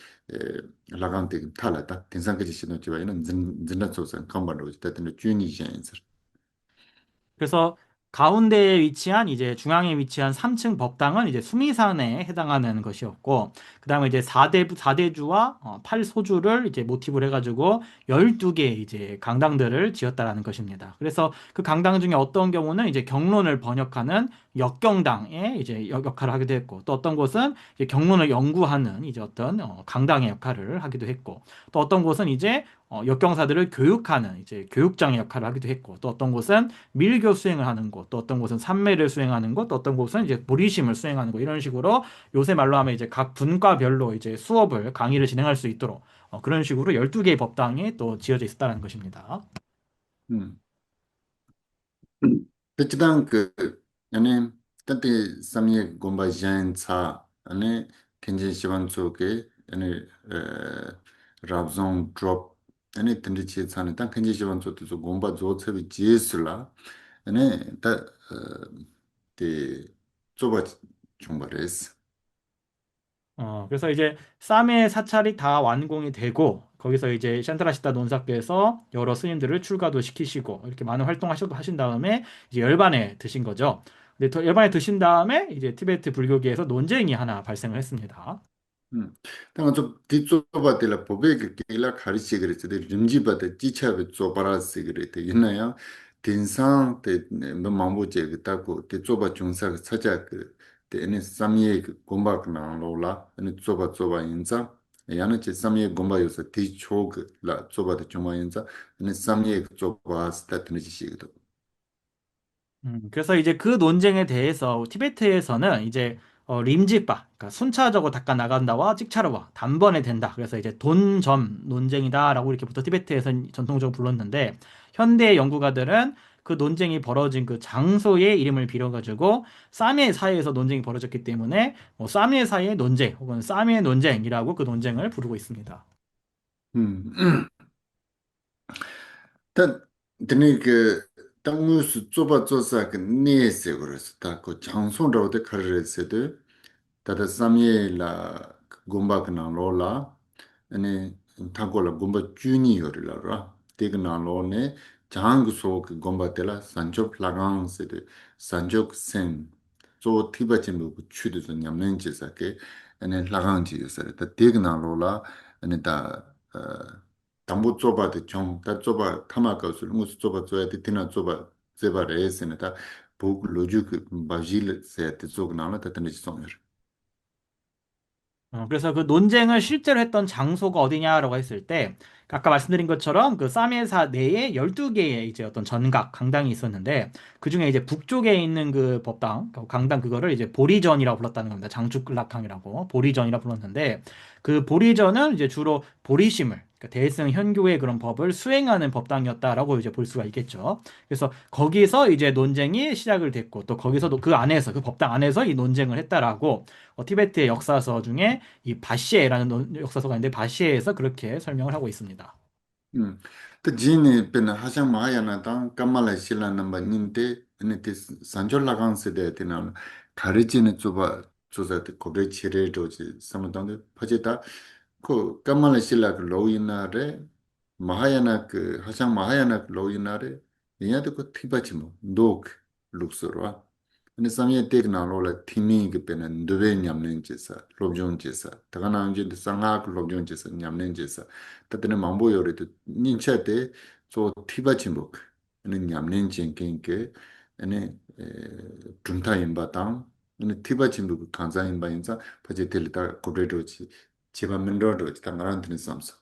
lagan te thala ta tinsan ke chi no chiba ina zinna so san kamba ro ta tene juni jen sir 그래서 가운데에 위치한 이제 중앙에 위치한 3층 법당은 이제 수미산에 해당하는 것이었고, 그다음에 이제 사대주와 8소주를 이제 모티브로 해가지고 12개 이제 강당들을 지었다라는 것입니다. 그래서 그 강당 중에 어떤 경우는 이제 경론을 번역하는 역경당의 이제 역할을 하기도 했고, 또 어떤 곳은 이제 경론을 연구하는 이제 어떤 강당의 역할을 하기도 했고, 또 어떤 곳은 이제 역경사들을 교육하는 이제 교육장의 역할을 하기도 했고, 또 어떤 곳은 밀교 수행을 하는 곳, 또 어떤 곳은 삼매를 수행하는 곳, 또 어떤 곳은 이제 보리심을 수행하는 곳, 이런 식으로 요새 말로 하면 이제 각 분과별로 이제 수업을 강의를 진행할 수 있도록 그런 식으로 12개의 법당이 또 지어져 있었다는 것입니다. 음. 그치당 그 안에 tanti samye gomba jain cha ane tenje shivan choke ane rabzong drop ane tenje che cha ne tan tenje shivan choke so gomba zo chebi jesla ane ta te zoba chungbares. 그래서 이제 쌈의 사찰이 다 완공이 되고 거기서 이제 샨트라시타 논사께서 여러 스님들을 출가도 시키시고 이렇게 많은 하신 다음에 이제 열반에 드신 거죠. 근데 열반에 드신 다음에 이제 티베트 불교계에서 논쟁이 하나 발생을 했습니다. 당가 좀 뒤쪽바들라 보베게 게라 가르치 그랬지 림지바데 지차베 쪼바라스 그랬대 있나요 딘상 때 뭐마모제 그다고 뒤쪽바 중사 찾아 그 때는 삼예 그 공박나 로라 아니 쪼바 인자 야는 제 삼예 공바요서 뒤초그라 쪼바데 중마 인자 아니 삼예 쪼바 스타트는 지시거든. 그래서 이제 그 논쟁에 대해서 티베트에서는 이제 림지바, 그러니까 순차적으로 닦아 나간다와 찍차로와 단번에 된다. 그래서 이제 돈점 논쟁이다라고 이렇게부터 티베트에서 전통적으로 불렀는데 현대 연구가들은 그 논쟁이 벌어진 그 장소의 이름을 빌어가지고 사미의 사이에서 논쟁이 벌어졌기 때문에 뭐 사미의 사이의 논쟁 혹은 사미의 논쟁이라고 그 논쟁을 부르고 있습니다. 음. 단 드니 그 땅무스 좁아 좁사 그 네세 그랬어. 다그 장손으로도 가르쳤어도 다다 삼예라 곰바그나 로라 아니 타고라 곰바 주니어라라 되그나 로네 장구소 그 곰바텔라 산조 플라강스데 산조 센조 티바친부 추드서 냠는 제사게 아니 라강지 요서 다 되그나 로라 아니 다 담보 좁아도 좀다 좁아 타마가서 무슨 좁아 줘야 돼 디나 좁아 제바레스네 다 보고 로주 그 바질 세트 쪽나라 다 드는 지 그래서 그 논쟁을 실제로 했던 장소가 어디냐라고 했을 때, 아까 말씀드린 것처럼 그 사메사 내에 12개의 이제 어떤 전각, 강당이 있었는데, 그 중에 이제 북쪽에 있는 그 법당, 그 강당 그거를 이제 보리전이라고 불렀다는 겁니다. 장축락항이라고. 보리전이라고 불렀는데, 그 보리전은 이제 주로 보리심을, 그러니까 대승 현교의 그런 법을 수행하는 법당이었다라고 이제 볼 수가 있겠죠. 그래서 거기서 이제 논쟁이 시작을 됐고, 또 거기서도 그 안에서, 그 법당 안에서 이 논쟁을 했다라고 티베트의 역사서 중에 이 바시에라는 역사서가 있는데 바시에에서 그렇게 설명을 하고 있습니다. 음. 또 지니เป็น 하상 마야나 당 까말라 실라는 바닌데 근데 산졸라강스데 되는 가르치는 조바 조사데 고베 치레도지 삼던데 퍼지다 그 까말라 실라 그 로이나레 마하야나 그 하상 마하야나 그 로이나레 이야도 그 티바치 뭐녹 룩스로와 근데 samye tek na lo la thimi ke pena ndwe nyamnen chesa lobjon chesa daga na nje de sanga ko lobjon chesa nyamnen chesa tatene mambo yore to nincha de so thiba chimbok ene nyamnen chen ken ke ene tunta imba tang ene thiba chimbok kanza imba inza paje telita koredo chi chiba mendo do ta ngaran tene samsa.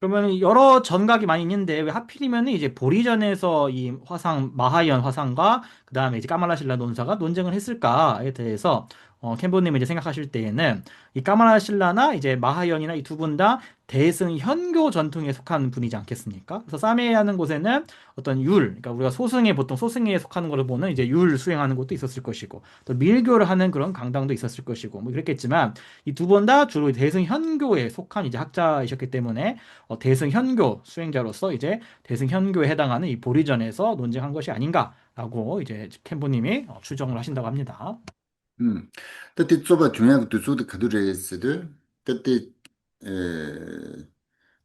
그러면 여러 전각이 많이 있는데 왜 하필이면 이제 보리전에서 이 화상 마하연 화상과 그다음에 이제 까말라실라 논사가 논쟁을 했을까에 대해서 캠보님이 이제 생각하실 때에는 이 까말라실라나 이제 마하연이나 이 두 분 다 대승 현교 전통에 속한 분이지 않겠습니까? 그래서 사메라는 곳에는 어떤 그러니까 우리가 소승에 보통 소승에 속하는 것을 보는 이제 율 수행하는 곳도 있었을 것이고 또 밀교를 하는 그런 강당도 있었을 것이고 뭐 그랬겠지만 이 두 분 다 주로 대승 현교에 속한 이제 학자이셨기 때문에 대승현교 수행자로서 이제 대승현교에 해당하는 이 보리전에서 논쟁한 것이 아닌가라고 이제 캠보님이 추정을 하신다고 합니다. 음. 그때 좁아 중요한 것도 저도 가두려 했어도 그때 에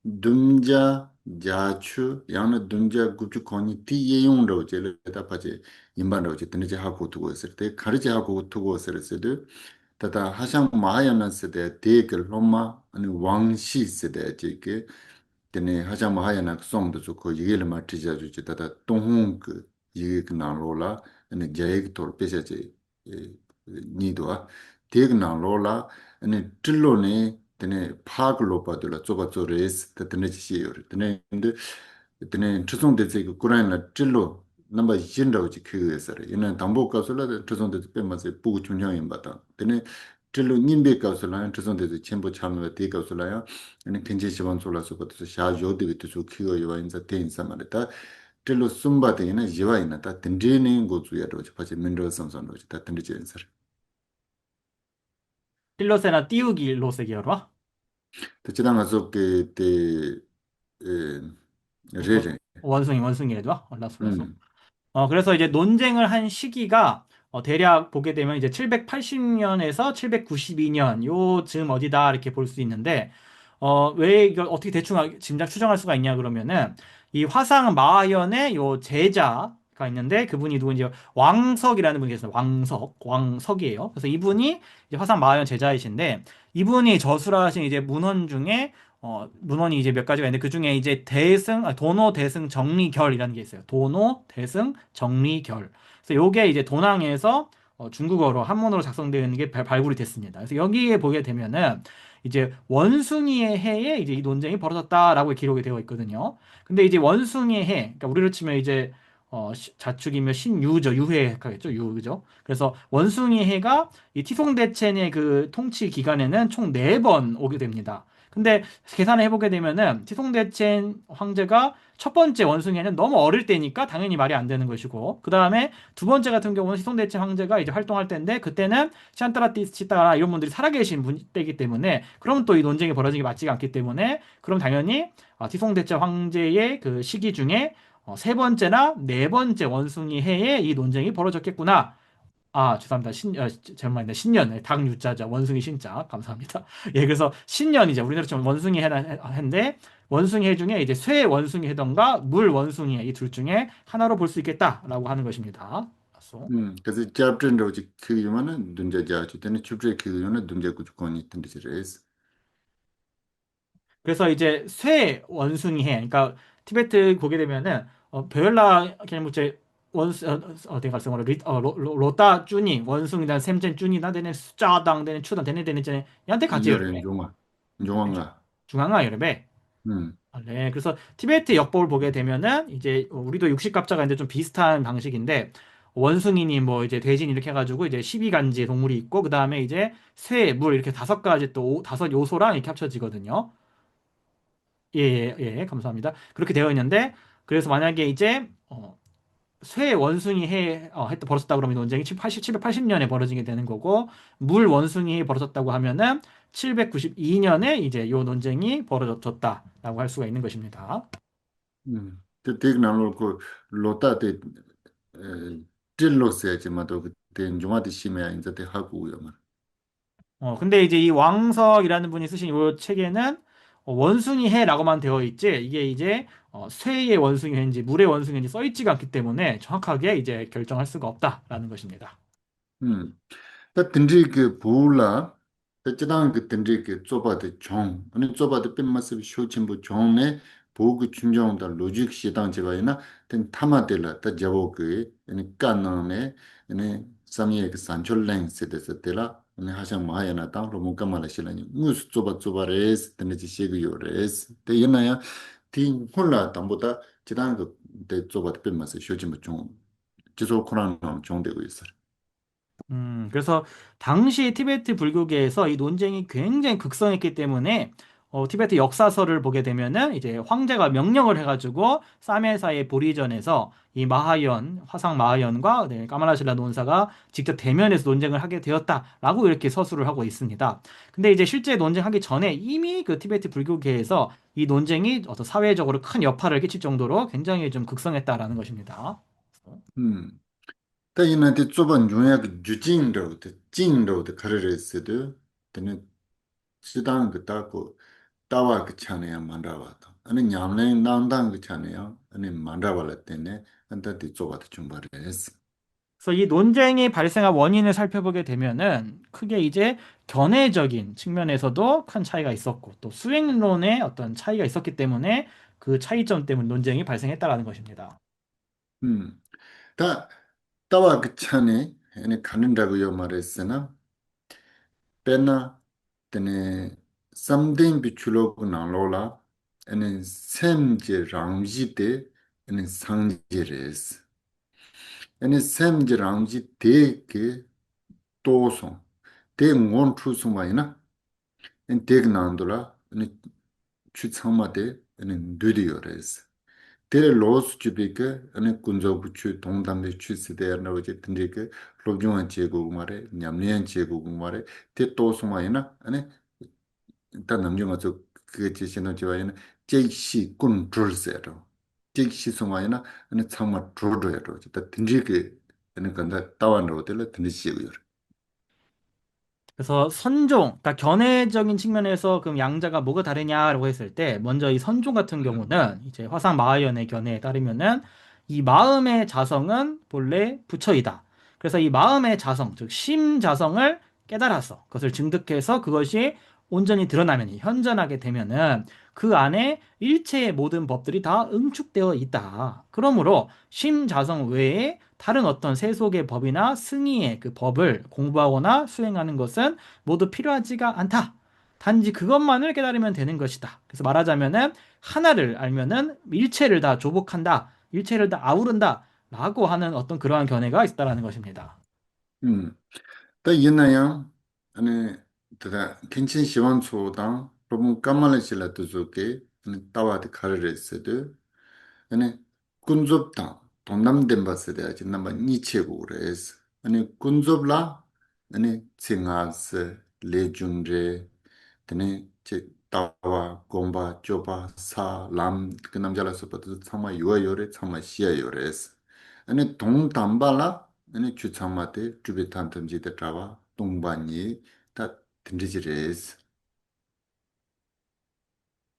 dumja jachu yana dumja gupchu koni ti yeyong ro je le ta pa je imban ro je tene je ha ko tu go ser te khari je ha ko tu go ser se de tata hashang mahayana se de de ke loma ani wangshi se de je ke tene hashang mahayana song de ko yigel ma ti ja ju je tata tonghong ke yige ke na lo la ani jaye ke tor pe je ni do a de ke na lo la ani tillo ne tene 파악을 높아들라 좁아져 레스 tene 지시요 tene 근데 tene 추송대 그 꾸라인라 찔로 넘버 진로 지 그에서 이는 담보 가설라 추송대 빼면서 부구 중요한 바다 tene 찔로 님베 가설라 추송대 전부 참여 대 가설라야 아니 굉장히 지원 솔라서 것도 샤조드 비트 키고 요와 인자 대인사 말다 찔로 숨바데나 지와이나 다 든지는 고주야로 파지 민로 삼선로 다 든지 인사 틸로세나 띄우기 로세기어로. 대체당 가서 그때 레레 원숭이래도 라술라수. 음 그래서 이제 논쟁을 한 시기가 대략 보게 되면 이제 780년에서 792년 요쯤 어디다 이렇게 볼 수 있는데 왜 이걸 어떻게 대충 짐작 추정할 수가 있냐 그러면은 이 화상 마하연의 요 제자가 있는데 그분이 누군지 왕석이라는 분이 계세요. 왕석이에요. 그래서 이분이 이제 화상 마하연 제자이신데 이분이 저술하신 이제 문헌 중에 문헌이 이제 몇 가지가 있는데 그 중에 이제 도노 대승 정리결이라는 게 있어요. 도노 대승 정리결. 그래서 요게 이제 도낭에서 중국어로 한문으로 작성되어 있는 게 발굴이 됐습니다. 그래서 여기에 보게 되면은 이제 원숭이의 해에 이제 이 논쟁이 벌어졌다라고 기록이 되어 있거든요. 근데 이제 원숭이의 해, 그러니까 우리로 치면 이제 자축이면 신유죠. 유해 하겠죠. 유죠. 그래서 원숭이 해가 이 티송대첸의 그 통치 기간에는 총 4번 오게 됩니다. 근데 계산을 해보게 되면은 티송대첸 황제가 첫 번째 원숭이에는 너무 어릴 때니까 당연히 말이 안 되는 것이고 그 다음에 두 번째 같은 경우는 티송대첸 황제가 이제 활동할 때인데 그때는 시안타라티스치타라 이런 분들이 살아계신 분 때이기 때문에 그럼 또 이 논쟁이 벌어지기 맞지가 않기 때문에 그럼 당연히 티송대체 황제의 그 시기 중에 세 번째나 네 번째 원숭이 해에 이 논쟁이 벌어졌겠구나. 죄송합니다. 잘못했네. 신년. 네, 닭유자자. 원숭이 신자. 감사합니다. 예, 그래서 신년이죠. 우리나라 좀 원숭이 해인데, 원숭이 해 중에 이제 쇠 원숭이 해던가 물 원숭이 해 이 둘 중에 하나로 볼 수 있겠다라고 하는 것입니다. 그래서 잡전도 그 유만은 dunja 자주 되는 축제 그 유는 dunja 구축권이 든지 레스 그래서 이제 쇠 원숭이 해. 그러니까 티베트 보게 되면은 베를라 kel무제 원스 어디 갈성으로 로따 쭈니 원숭이단 샘젠 쭈니다 되는 숫자당 되는 추당 되는 전에 얘한테 같이 이열은 열배 용아 용왕아 중앙아 열배. 음 네, 그래서 티베트 역법을 보게 되면은 이제 우리도 육식갑자가 있는데 좀 비슷한 방식인데 원숭이니 뭐 이제 돼지 이렇게 해가지고 이제 12간지 동물이 있고 그 다음에 이제 쇠, 물 이렇게 다섯 가지 또 다섯 요소랑 이렇게 합쳐지거든요. 예, 예, 예, 감사합니다. 그렇게 되어 있는데, 그래서 만약에 이제, 쇠 원숭이 했다 벌어졌다 그러면 이 논쟁이 780년에 벌어지게 되는 거고, 물 원숭이 벌어졌다고 하면은 792년에 이제 요 논쟁이 벌어졌다라고 할 수가 있는 것입니다. 그 되게 나로 그 로타데 딜로스야지 마도 그때 용아디 심해야 인자대 하고 요만 근데 이제 이 왕석이라는 분이 쓰신 이 책에는 원숭이 해라고만 되어 있지, 이게 이제 쇠의 원숭이 해인지 물의 원숭이 해인지 써 있지가 않기 때문에 정확하게 이제 결정할 수가 없다라는 것입니다. 다 든지 그 부라 대체당 그 든지 그 좁아도 종 아니 좁아도 뺀마스 쇼침부 종에 보그 충정다 로직 시당 제바이나 된 타마델라 다 잡고 그 아니 까나네 아니 삼예 그 산철랭 세데스텔라 아니 하상 마야나 땅로 문까말라 실라니 무스 좁아레스 든지 시그요레스 대이나야 티 홀라 담보다 지당 그대 좁아도 뺀마스 쇼침부 종 지속 코란 종되고 있어. 그래서 당시 티베트 불교계에서 이 논쟁이 굉장히 극성했기 때문에 티베트 역사서를 보게 되면은 이제 황제가 명령을 해가지고 사메사의 보리전에서 이 화상 마하연과 네, 까마라실라 논사가 직접 대면해서 논쟁을 하게 되었다라고 이렇게 서술을 하고 있습니다. 근데 이제 실제 논쟁하기 전에 이미 그 티베트 불교계에서 이 논쟁이 어떤 사회적으로 큰 여파를 끼칠 정도로 굉장히 좀 극성했다라는 것입니다. 음. 다이나데 좁은 중요한 주진로드 진로드 가르레스드 되는 시당 그 따고 따와 그 차네야 만다와도 아니 냠내 난당 그 차네야 아니 만다와라 때네 한테 뒤쪽아도 좀 말했어. 그래서 이 논쟁이 발생한 원인을 살펴보게 되면은 크게 이제 견해적인 측면에서도 큰 차이가 있었고 또 수행론의 어떤 차이가 있었기 때문에 그 차이점 때문에 논쟁이 발생했다라는 것입니다. 음. 다 따와 그 차네 아니 가는다고요 말했으나 빼나 때네 something 비출로고 나로라 아니 샘제 랑지데 아니 상제레스 아니 샘제 랑지 데게 또송 대응원 투수마이나 대gnandola ni 추상마데 니 드리어레스 테 로스 주비게 아니 군조부추 동담의 추스데나 오제 든디게 로중한 제국 말에 냠니안 제국 말에 테 또수마이나 아니 일단 남중아서 그 지시는 저와이나 제시 군드르세로 제시 수마이나 아니 참마 드르르로 다 든디게 아니 간다 따완로들 든디시고요. 그래서 선종, 그러니까 견해적인 측면에서 그럼 양자가 뭐가 다르냐라고 했을 때 먼저 이 선종 같은 경우는 이제 화상 마하연의 견해에 따르면은 이 마음의 자성은 본래 부처이다. 그래서 이 마음의 자성, 즉 심자성을 깨달아서 그것을 증득해서 그것이 온전히 드러나면 현전하게 되면은 그 안에 일체의 모든 법들이 다 응축되어 있다. 그러므로 심자성 외에 다른 어떤 세속의 법이나 승의의 그 법을 공부하거나 수행하는 것은 모두 필요하지가 않다. 단지 그것만을 깨달으면 되는 것이다. 그래서 말하자면은 하나를 알면은 일체를 다 조복한다. 일체를 다 아우른다. 라고 하는 어떤 그러한 견해가 있다라는 것입니다. 음. 다 이나야 아니 다 괜찮 시원 소당 너무 까말레실라 두조게 아니 따와드 카르레스드 아니 군좁다 동남된 바스데 아직 남바 니체고 그래서 아니 군좁라 아니 칭아스 레중제 드네 제 따와 곰바 쪼바 사람 그 남자라서 봐도 참마 유아요레 참마 시아요레스 아니 동담발라 아니 주참마데 주베탄던지데 따와 동반이 다 든지지레스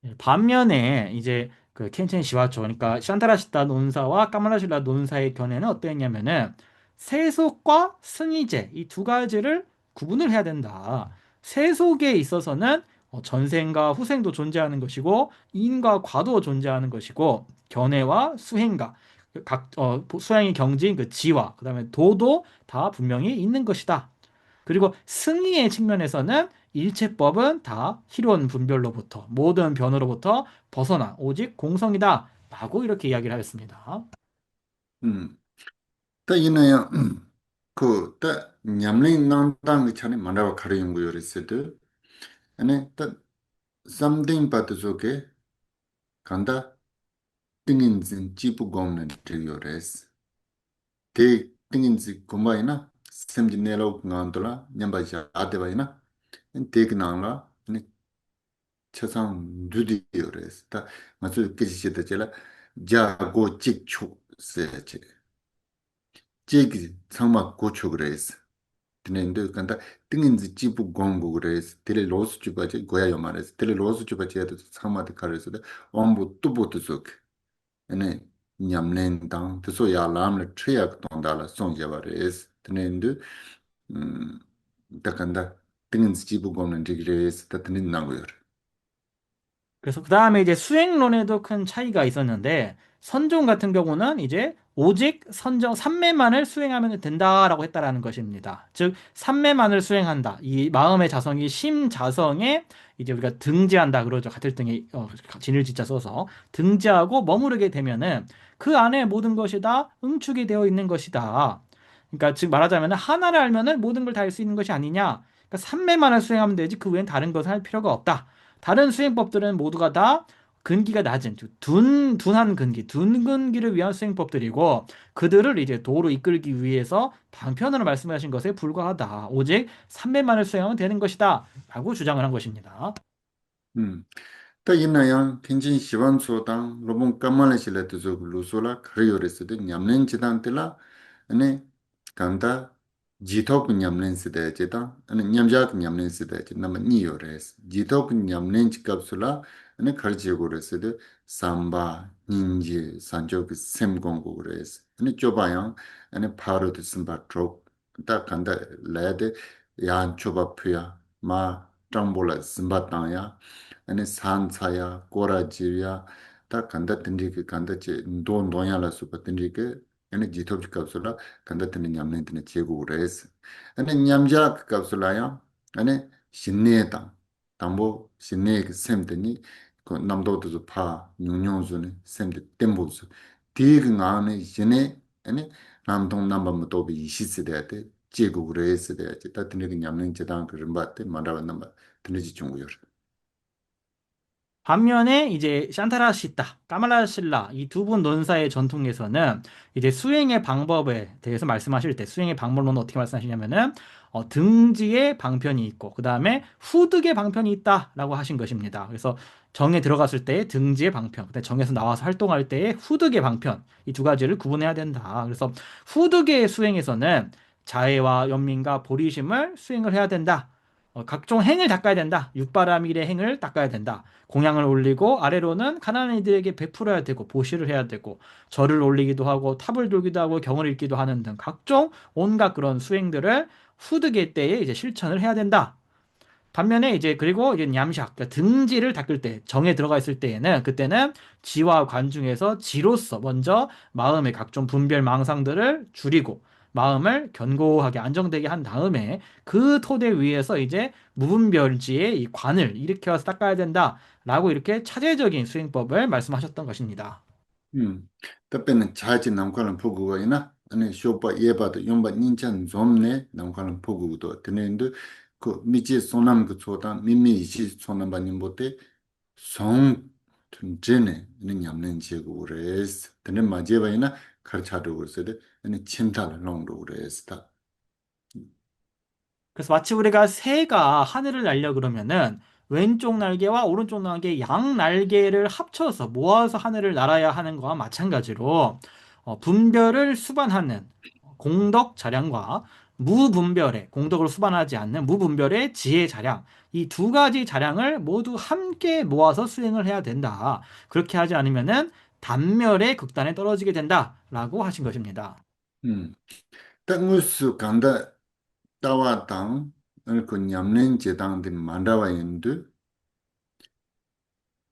예, 반면에 이제 그 켄첸 시와초 그러니까 샨타라시타 논사와 까마라실라 논사의 견해는 어땠냐면은 세속과 승이제 이 두 가지를 구분을 해야 된다. 세속에 있어서는 전생과 후생도 존재하는 것이고 인과 과도 존재하는 것이고 견해와 수행과 각 수행의 경지인 그 지와 그다음에 도도 다 분명히 있는 것이다. 그리고 승리의 측면에서는 일체법은 다 희론 분별로부터 모든 변으로부터 벗어나 오직 공성이다 라고 이렇게 이야기를 하였습니다. 다 이나야 그다 냠린 난당 차네 만나와 가려는 거 요리스드 아니 다 something 받으소게 간다 띵인진 지부 공는 요레스 대 띵인지 고마이나 샘지 내로 간돌라 냠바자 아데바이나 대그나라 아니 차상 누디 요레스 다 맞을 깨지시다 제라 자고 직축 세체 제기 상막 고축 그레스 드는데 간다 등인지 지부 공부 그래서 텔레 로스 주바지 고야요 말해서 텔레 로스 주바지 해도 상마드 가르서 엄부 뚜보트속 ene nyamnen dang so ya lam le triak tong da la song je ba res tenen takanda tingin si bu gom nen res ta tenen nang yor 그래서 그 다음에 이제 수행론에도 큰 차이가 있었는데 선종 같은 경우는 이제 오직 선정 삼매만을 수행하면 된다라고 했다라는 것입니다. 즉 삼매만을 수행한다. 이 마음의 자성이 심자성에 이제 우리가 등지한다 그러죠. 같을 등에 진일지자 써서 등지하고 머무르게 되면은 그 안에 모든 것이 다 응축이 되어 있는 것이다. 그러니까 즉 말하자면 하나를 알면은 모든 걸 다 알 수 있는 것이 아니냐. 그러니까 삼매만을 수행하면 되지 그 외엔 다른 것을 할 필요가 없다. 다른 수행법들은 모두가 다 근기가 낮은 둔한 근기, 둔 근기를 위한 수행법들이고 그들을 이제 도로 이끌기 위해서 방편으로 말씀하신 것에 불과하다. 오직 삼매만을 수행하면 되는 것이다. 라고 주장을 한 것입니다. ta ina yang kenjin shivan so dang lobong kamale shile tu zo lu so la khari yor es de nyamnen chi dang te la ene kanda Jitok nyamnen sida cheta, ane nyamjak nyamnen sida cheta, nama niyo res. Jitok nyamnen chikapsula, ane kharche go res, samba, ninje, sancho ki sem gongo res. Ane choba yang, ane paro de simba trok, ta kanda laya de yaan choba puya, ma trambola simba tanya, ane san tsaya, kora jiya, ta kanda tindri ki kanda che, ndo ndonya la supa tindri ki, ane jitok chikapsula, kanda tini nyamnen tini chegu res. ane nyamja kapsula ya, ane shinne tang, tambo shinne ki sem tini, ko namdo tuzu pa, nyung zu ni, sem ti tembo zu. Ti ki nga ane shinne, ane namtong namba mutobi ishi sidayate, chegu res sidayate, ta tini ki nyamnen chedang ki rinpa te, mandawa namba, tini chi chungu yor. 반면에 이제 샨타라시타, 까말라실라 이 두 분 논사의 전통에서는 이제 수행의 방법에 대해서 말씀하실 때 수행의 방법론은 어떻게 말씀하시냐면은 등지에 방편이 있고 그 다음에 후득의 방편이 있다라고 하신 것입니다. 그래서 정에 들어갔을 때 등지의 방편, 그다음에 정에서 나와서 활동할 때의 후득의 방편 이 두 가지를 구분해야 된다. 그래서 후득의 수행에서는 자애와 연민과 보리심을 수행을 해야 된다. 각종 행을 닦아야 된다. 육바라밀의 행을 닦아야 된다. 공양을 올리고 아래로는 가난한 이들에게 베풀어야 되고 보시를 해야 되고 절을 올리기도 하고 탑을 돌기도 하고 경을 읽기도 하는 등 각종 온갖 그런 수행들을 후득의 때에 이제 실천을 해야 된다. 반면에 이제 그리고 이제 냠샥 그러니까 등지를 닦을 때 정에 들어가 있을 때에는 그때는 지와 관중에서 지로서 먼저 마음의 각종 분별 망상들을 줄이고 마음을 견고하게 안정되게 한 다음에 그 토대 위에서 이제 무분별지의 이 관을 일으켜서 닦아야 된다라고 이렇게 차제적인 수행법을 말씀하셨던 것입니다. 답변은 자지 남과는 보고가 있나? 아니 쇼파 예바도 용바 닌찬 좀네 남과는 보고도 되는데 그 미지 소남 그 초다 미미 이시 소남 받는 못에 성 전제네 는 냠는 지고 그래서 되는 맞제바이나 가르쳐도 그래서 아니 침탈을 놓으로 그래서 그래서 마치 우리가 새가 하늘을 날려 그러면은 왼쪽 날개와 오른쪽 날개 양 날개를 합쳐서 모아서 하늘을 날아야 하는 거와 마찬가지로 분별을 수반하는 공덕 자량과 무분별의 공덕을 수반하지 않는 무분별의 지혜 자량 이 두 가지 자량을 모두 함께 모아서 수행을 해야 된다. 그렇게 하지 않으면은 단멸의 극단에 떨어지게 된다라고 하신 것입니다. 음 땅무스 간다 따와당 그 냠는 제당들 만다와 있는데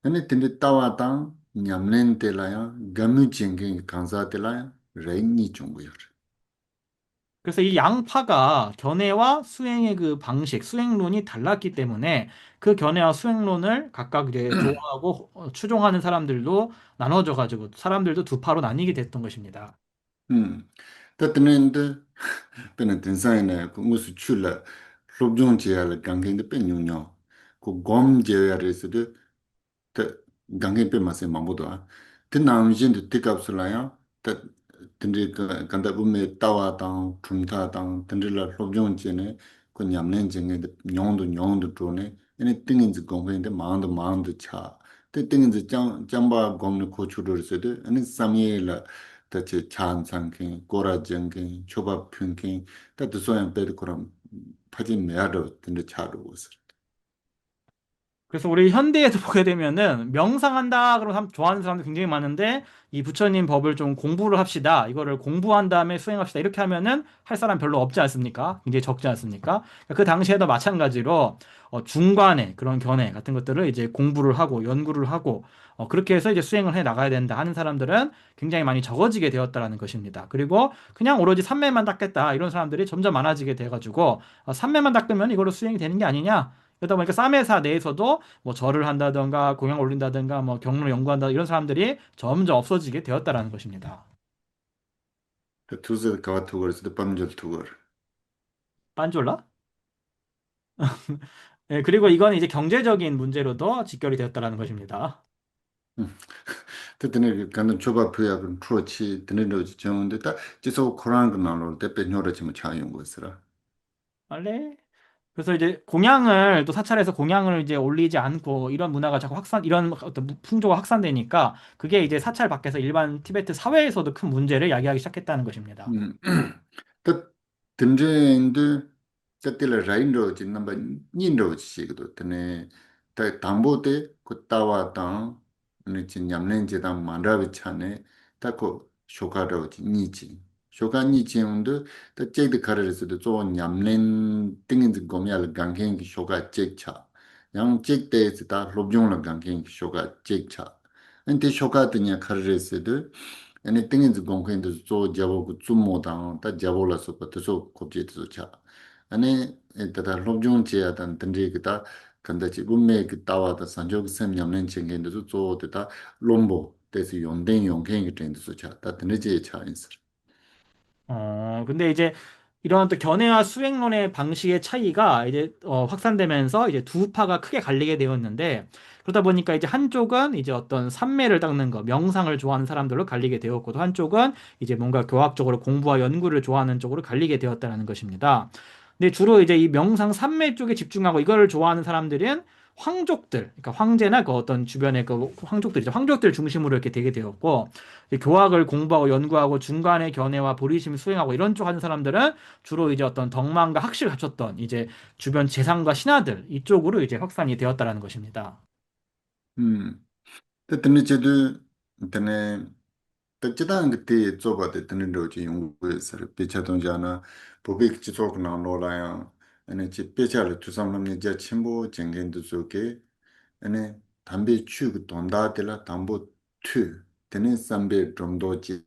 ane tindi tawa tang nyamlen te la ya gamu jingin kansa te la ya rei ni chungu yor. 그래서 이 양파가 견해와 수행의 그 방식, 수행론이 달랐기 때문에 그 견해와 수행론을 각각 이제 좋아하고 추종하는 사람들도 나눠져 가지고 사람들도 두 파로 나뉘게 됐던 것입니다. Ta tene pene tensai na ku ngusu chula lobjong che ya la gangin de pe nyung ku gom je ya re se de ta gangin pe ma se ma bo do a tin nam jin de tik up sula ya ta tindi ka kanda bu me tawa tang chum ta tang tindi la lobjong che ne ku nyam nen je nge de nyong do tro ne ene tingin zi gong pen de maang do cha te tingin zi jang ba gom ne ko chu do se de ene samye la 다치 찬상king, 고라정king, 초밥핑king, 다도 소양 배드 그럼 파진 매하러 근데 차로 옷을. 그래서 우리 현대에서 보게 되면은 명상한다 그러면 좋아하는 사람들 굉장히 많은데 이 부처님 법을 좀 공부를 합시다. 이거를 공부한 다음에 수행합시다. 이렇게 하면은 할 사람 별로 없지 않습니까? 굉장히 적지 않습니까? 그 당시에도 마찬가지로 중간에 그런 견해 같은 것들을 이제 공부를 하고 연구를 하고 그렇게 해서 이제 수행을 해 나가야 된다 하는 사람들은 굉장히 많이 적어지게 되었다라는 것입니다. 그리고 그냥 오로지 삼매만 닦겠다 이런 사람들이 점점 많아지게 돼가지고 삼매만 닦으면 이걸로 수행이 되는 게 아니냐? 그러다 보니까 싸매사 내에서도 뭐 절을 한다든가 공양 올린다든가 뭐 경로를 연구한다 이런 사람들이 점점 없어지게 되었다라는 것입니다. 투스 가와 투거스 밤절 투거. 빤졸라? 예, 그리고 이건 이제 경제적인 문제로도 직결이 되었다라는 것입니다. 때는 간단 초밥이야 그럼 트로치 드네로 정인데 다 지소 코란 그 나로 대표 녀로 지금 차용 것이라. 원래 그래서 이제 공양을 또 사찰에서 공양을 이제 올리지 않고 이런 문화가 자꾸 확산 이런 어떤 풍조가 확산되니까 그게 이제 사찰 밖에서 일반 티베트 사회에서도 큰 문제를 야기하기 시작했다는 것입니다. 음. 든든도 저때를 라인로 넘버 닌로 시기도 드네 다 담보대 그따와 땅 네, 냠낸 제당 만라비 차네 타코 쇼카로 니지 쇼카 니지운도 더 제드 카르스도 조 냠낸 띵인지 고미알 강행 쇼카 제차 양 제대에서 다 롭종을 강행 쇼카 제차 근데 쇼카 드냐 카르스도 아니 땡인지 공부인도 저 잡고 좀 못한 다 잡올라서 버텨서 kopje도 차 아니 에다다 롭종지야단 던지기다 근데 지금에 그 따와다 산적 셈냠는 챙긴도 저도다 롬보 대해서 용된 용행이 된도 차다 드네지 차인스 근데 이제 이런 또 견해와 수행론의 방식의 차이가 이제 확산되면서 이제 두 파가 크게 갈리게 되었는데 그러다 보니까 이제 한쪽은 이제 어떤 삼매를 닦는 거, 명상을 좋아하는 사람들로 갈리게 되었고 또 한쪽은 이제 뭔가 교학적으로 공부와 연구를 좋아하는 쪽으로 갈리게 되었다는 것입니다. 근데 주로 이제 이 명상 삼매 쪽에 집중하고 이거를 좋아하는 사람들은 황족들, 그러니까 황제나 그 어떤 주변의 그 황족들이죠. 황족들 중심으로 이렇게 되게 되었고 이 교학을 공부하고 연구하고 중간에 견해와 보리심 수행하고 이런 쪽 하는 사람들은 주로 이제 어떤 덕망과 학식을 갖췄던 이제 주변 재상과 신하들 이쪽으로 이제 확산이 되었다라는 것입니다. 드네지도 드네 특지단 그때 줘봐도 드는 거지 연구에서 비차동자나 보백 지속 나눠라야 아니 집 배차를 두삼람이 제 친구 정견도 속에 ane 담배 추고 돈다들라 담보 투 테네 삼베 좀도지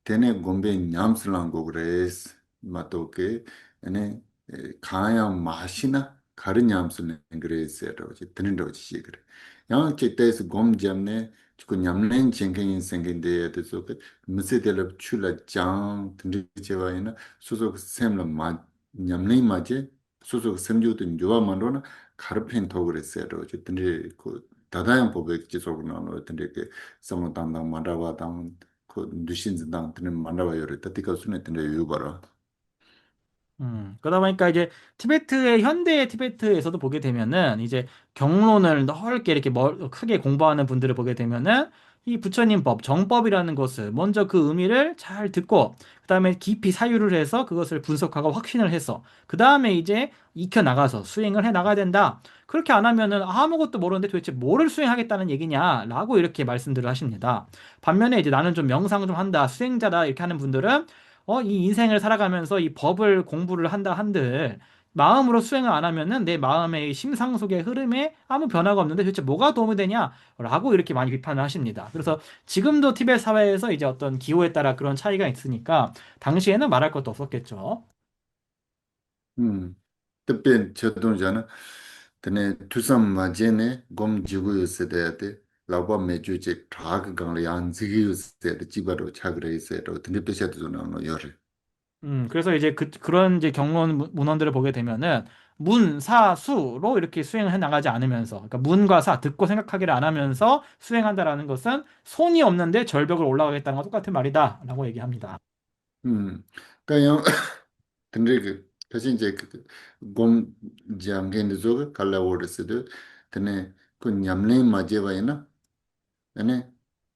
테네 곰베 냠슬랑고 그레스 마토케 ane 가야 마시나 가르 냠슬네 그레스로 지 드는도지 시그레 양 제때스 곰 잠네 그 냠낸 쟁갱인 생긴데 에서 그 무세델 출라 장 드리제와이나 소소 샘라 마 냠네 마제 소소 샘주도 좋아만로나 카르펜 토그레스로 저든지 그 다다양 법의 지속을 나눠 어떤데 그 성당당 만라바당 그 누신즈당 드는 만라바요를 뜻이가 순에 드는 유바라 그러다 보니까 이제 티베트의 현대 티베트에서도 보게 되면은 이제 경론을 넓게 이렇게 크게 공부하는 분들을 보게 되면은 이 부처님 법, 정법이라는 것을 먼저 그 의미를 잘 듣고 그다음에 깊이 사유를 해서 그것을 분석하고 확신을 해서 그다음에 이제 익혀 나가서 수행을 해 나가야 된다. 그렇게 안 하면은 아무것도 모르는데 도대체 뭐를 수행하겠다는 얘기냐라고 이렇게 말씀들을 하십니다. 반면에 이제 나는 좀 명상을 좀 한다, 수행자다 이렇게 하는 분들은 이 인생을 살아가면서 이 법을 공부를 한다 한들 마음으로 수행을 안 하면은 내 마음의 심상 속의 흐름에 아무 변화가 없는데 도대체 뭐가 도움이 되냐라고 이렇게 많이 비판을 하십니다. 그래서 지금도 티베트 사회에서 이제 어떤 기호에 따라 그런 차이가 있으니까 당시에는 말할 것도 없었겠죠. 특별 저동자는 드네 투삼 마제네 곰 지구 요새대야데 라바 메주제 다그 강리 안지기 요새대 지바로 차그레 있어요 드네 배셔도 나노 요래 그래서 이제 그런 이제 경론 문헌들을 보게 되면은 문, 사, 수로 이렇게 수행을 해 나가지 않으면서, 그러니까 문과 사, 듣고 생각하기를 안 하면서 수행한다라는 것은 손이 없는데 절벽을 올라가겠다는 것 똑같은 말이다라고 얘기합니다. 그러니까 근데 그 대신 이제 그곰 잠겐데 저거 칼라오르스도 근데 그 냠내 마제바이나 아니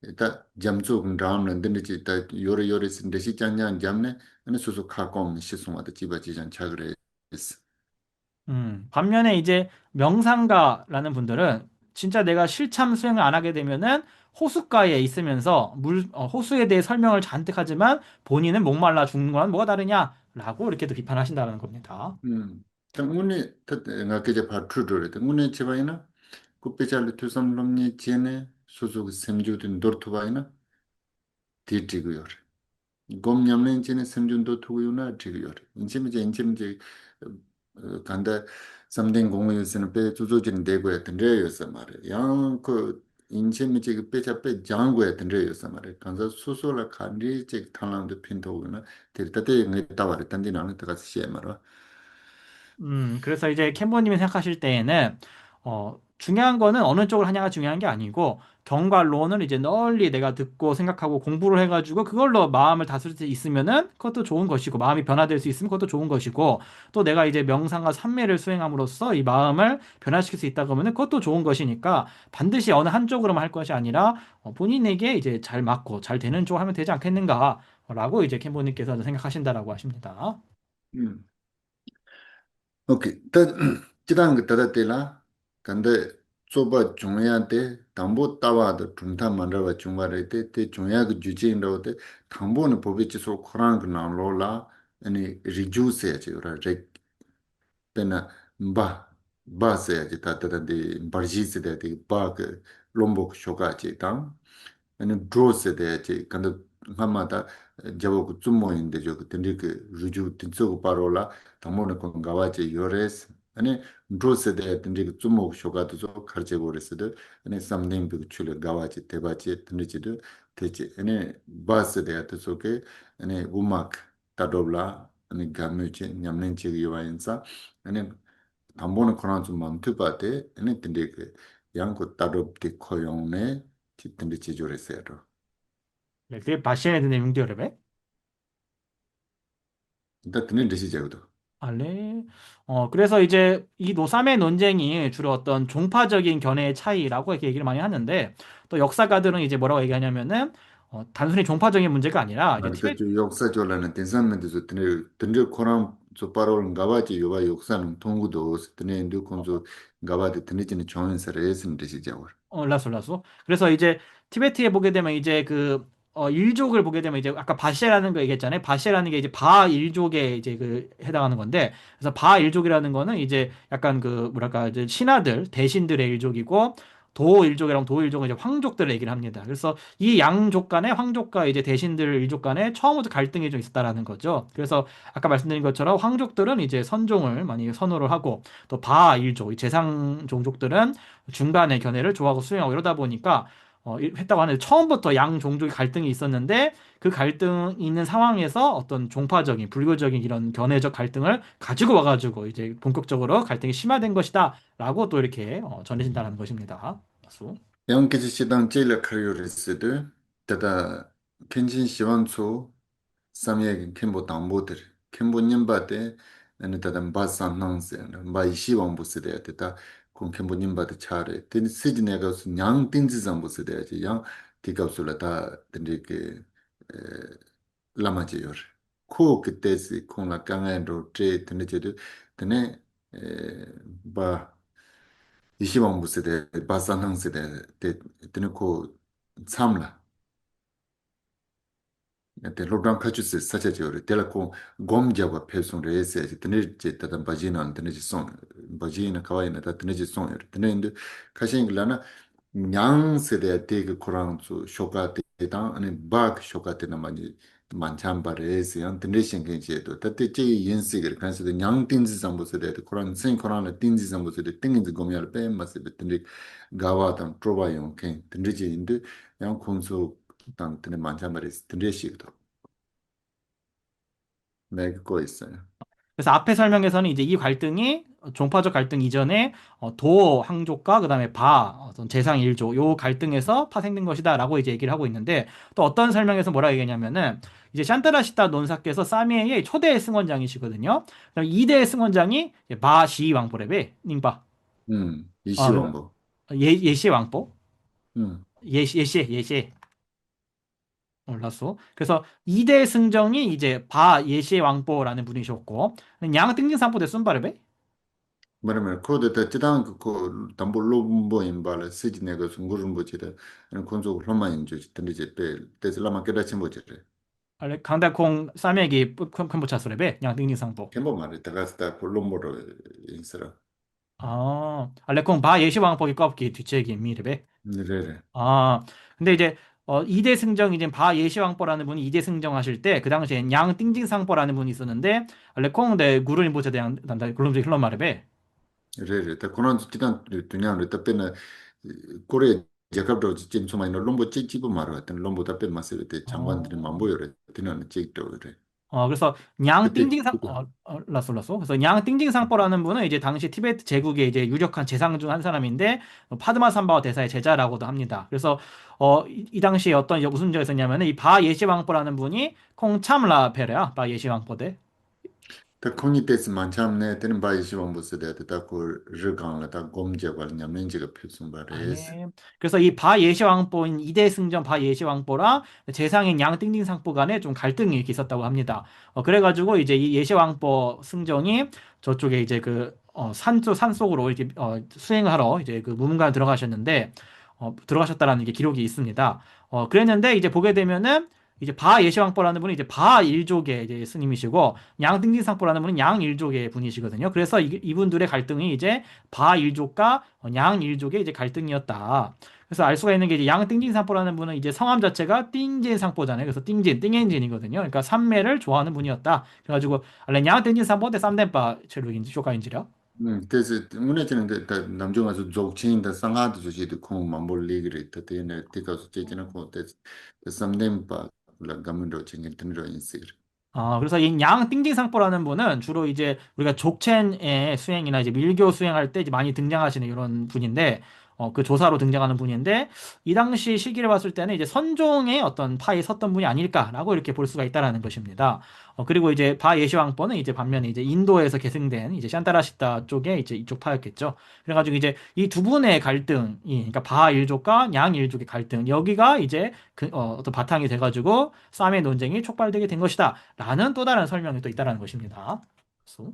일단 잠주 다음은 근데 진짜 요래 신데시 짠냐 잠네 아니 소소 카콤 시스마다 지바지잔 차그레 반면에 이제 명상가라는 분들은 진짜 내가 실참 수행을 안 하게 되면은 호숫가에 있으면서 호수에 대해 설명을 잔뜩 하지만 본인은 목말라 죽는 거랑 뭐가 다르냐라고 이렇게도 비판하신다는 겁니다. 당문에 nga keje pa trudore ngune chebaina kupecha le tusam lomni chene suzu semjudin dortubaina titiguyor gom nyamnen chene semjun dortuguyuna tiguyor inchimje 간다 something 공유스는 배 조조진 되고야 된대요서 말이야 양그 인체미지 그 빼자 빼 장고야 된대요서 말이야 간서 소소라 간리 제 탈랑도 핀도구나 될때 내가 말했던데 나는 때가 시에 말아 그래서 이제 캠버님이 생각하실 때에는, 중요한 거는 어느 쪽을 하냐가 중요한 게 아니고, 경과 론을 이제 널리 내가 듣고 생각하고 공부를 해가지고 그걸로 마음을 다스릴 수 있으면은 그것도 좋은 것이고, 마음이 변화될 수 있으면 그것도 좋은 것이고, 또 내가 이제 명상과 삼매를 수행함으로써 이 마음을 변화시킬 수 있다 그러면은 그것도 좋은 것이니까 반드시 어느 한쪽으로만 할 것이 아니라 본인에게 이제 잘 맞고 잘 되는 쪽 하면 되지 않겠는가? 라고 이제 캠버님께서 생각하신다라고 하십니다. 음. 오케이. 지단 그 따다 때라 근데 소바 중요한데 담보 따와도 중탄 만들어 중간에 때 중요한 그 주제인데 때 담보는 법이지서 코란 그 나올라 아니 리듀스 해야지 그래 pena ba ba se ji ta ta de barji se de ba ke lombok shoka chi tang ane draw se de chi kanda ngama ta jabo ku tsumo in de jo ku tendi ke ruju tinso ku parola tamo ne kon gawa che yores ane draw se de tendi ke tsumo shoka to so kharche go res de ane something bi chule gawa che te ba che tendi chi de te chi ane ba se de to so ke ane umak ta dobla ane gamu che nyamnen che yo insa ane 담보는 그런 좀 많대 봐대. 아니 근데 그 양고 따롭게 고용네 짓든지 지조했어요. 네, 그게 바시엔에 드는 용도여러분. 일단 듣는 듯이 제거도. 알레. 그래서 이제 이 노사의 논쟁이 주로 어떤 종파적인 견해의 차이라고 이렇게 얘기를 많이 하는데 또 역사가들은 이제 뭐라고 얘기하냐면은 단순히 종파적인 문제가 아니라 이제 그러니까 티베트 저 역사 졸라는 대산면에서 듣는 코랑 저 바로는 가바지 요바 역사는 통구도 듣는 인도 콘조 가바데 듣는 좋은 사례에 있는 듯이 제거. 라쏘 라쏘. 그래서 이제 티베트에 보게 되면 이제 그 일족을 보게 되면 이제 아까 바시라는 거 얘기했잖아요. 바시라는 게 이제 바 일족에 이제 그 해당하는 건데 그래서 바 일족이라는 거는 이제 약간 그 뭐랄까 이제 신하들 대신들의 일족이고 도 일족이랑 도 일족은 이제 황족들을 얘기를 합니다. 그래서 이 양족 간에 황족과 이제 대신들 일족 간에 처음부터 갈등이 좀 있었다라는 거죠. 그래서 아까 말씀드린 것처럼 황족들은 이제 선종을 많이 선호를 하고 또 바 일족, 이 재상 종족들은 중간의 견해를 좋아하고 수용하고 이러다 보니까 했다고 하는데 처음부터 양 종족의 갈등이 있었는데 그 갈등이 있는 상황에서 어떤 종파적인 불교적인 이런 견해적 갈등을 가지고 와가지고 이제 본격적으로 갈등이 심화된 것이다라고 또 이렇게 전해진다는 것입니다. 수. 양키지 시당 제일 카리오리스드 다다 켄진 시완초 samye kembo dambodir. Kembo nyambate, ane tada mba sanangse, mba ishi wangbo sida teta, kong kembo nyambate chare. Teni siji nega su nyang tinzi zambo sida yachi, yang tika su la ta teni ke lama che yor. Ko ke tesi, kong la kangayan ro tre teni che de, teni ba ishi wangbo sida, ba sanangse de, teni ko tsamla. 때 로드랑 카주스 사체적으로 데라코 곰자가 배송을 했어야지 드네지 따단 바지는 드네지 송 바지는 가와이나 다 드네지 송 드네인데 가싱글라나 냥 세대 되게 코랑수 쇼가 되다 아니 박 쇼가 되나 많이 만참바레스 양 드네신 게제도 따뜻지 인식을 간서도 냥 띵지 상보세대 코랑 생 코랑의 띵지 상보세대 띵지 고미알 빼 마세 드네 가와단 트로바용 게 드네지 인데 양 콘소 당 드네 만참바레스 드네시도 네, 그거 있어요. 그래서 앞에 설명에서는 이제 이 갈등이 종파적 갈등 이전에 도 황족과 그다음에 바 어떤 재상 일족 요 갈등에서 파생된 것이다라고 이제 얘기를 하고 있는데 또 어떤 설명에서 뭐라 얘기냐면은 이제 샨타라시타 논사께서 사미의 초대 승원장이시거든요. 그다음 2대 승원장이 바시 왕보레베 닝바 어, 이시왕보. 예시 왕보 음, 예시 올랐어. 그래서 2대 승정이 이제 바 예시 왕보라는 분이셨고 양 띵진상포대 순바르베 말하면 코드 지당 그 담볼로 뭐인 시지네가 중국은 뭐지다. 콘조 로마인 줄 텐데 때 때슬라마 깨닫지 뭐지래. 알레 강다콩 싸매기 컴보차스레베 양 띵진상포 캠보 말에 다가스다 콜롬보로 인스라. 알레콩 바 예시 왕보기 껍기 뒤채기 미르베 네네. 근데 이제 2대 승정 이제 바 예시왕보라는 분이 2대 승정 하실 때 그 당시엔 양 띵징상보라는 분이 있었는데 알레콩데 구르니 보체 대한 단다 글롬지 흘러 말베 네네. 다 코난 지단 두냐를 답변은 고래 제갑도 지금 좀 많이 롬보 찍집어 말아. 같은 롬보 답변 마세요. 때 장관들이 어, 만보여래. 드는 찍도 그래. 그래서 양 그때 띵징상 라쏘 그래서 양 띵징상보라는 분은 이제 당시 티베트 제국의 이제 유력한 재상 중 한 사람인데 파드마 삼바오 대사의 제자라고도 합니다. 그래서 이 당시에 어떤 무슨 적이 있었냐면은 이 바 예시왕보라는 분이 콩참라 페레야 바 예시왕보대 다 콩이 많참네 되는 바이 시험 보스 되다 그 르강라 다 곰제발 냠nen지가 필승 아니, 바레스. 그래서 이 바예시왕보인 이대승전 바예시왕보랑 재상인 양띵딩상보 간에 좀 갈등이 이렇게 있었다고 합니다. 그래가지고 이제 이 예시왕보 승정이 저쪽에 이제 산 속으로 이렇게 수행하러 이제 그 무문관에 들어가셨는데, 들어가셨다라는 게 기록이 있습니다. 그랬는데 이제 보게 되면은 이제 바예시왕보라는 분이 이제 바일족의 이제 스님이시고 양띵딩상보라는 분은 양일족의 분이시거든요. 그래서 이분들의 갈등이 이제 바일족과 양일족의 이제 갈등이었다. 그래서 알 수가 있는 게 이제 양띵진상포라는 분은 이제 성함 자체가 띵진상포잖아요. 그래서 띵진, 띵엔진이거든요. 그러니까 삼매를 좋아하는 분이었다. 그래가지고 알레 양띵진상포인데 쌈덴바 체류인지 쇼가인지라. 그래서 문에서는 남중 가서 족친다 상하도 주시도 콩 만볼리그리 때문에 티가서 제지는 거 쌈nem바 가면도 챙긴 드는 인스. 그래서 이 양 띵징상포라는 분은 주로 이제 우리가 족첸의 수행이나 이제 밀교 수행할 때 이제 많이 등장하시는 이런 분인데, 그 조사로 등장하는 분인데, 이 당시 시기를 봤을 때는 이제 선종의 어떤 파에 섰던 분이 아닐까라고 이렇게 볼 수가 있다라는 것입니다. 그리고 이제 바 예시왕권은 이제 반면에 이제 인도에서 계승된 이제 샨타라시타 쪽에 이제 이쪽 파였겠죠. 그래가지고 이제 이 두 분의 갈등이, 그러니까 바 일족과 양 일족의 갈등, 여기가 이제 어떤 바탕이 돼가지고 싸움의 논쟁이 촉발되게 된 것이다. 라는 또 다른 설명이 또 있다라는 것입니다. 그래서,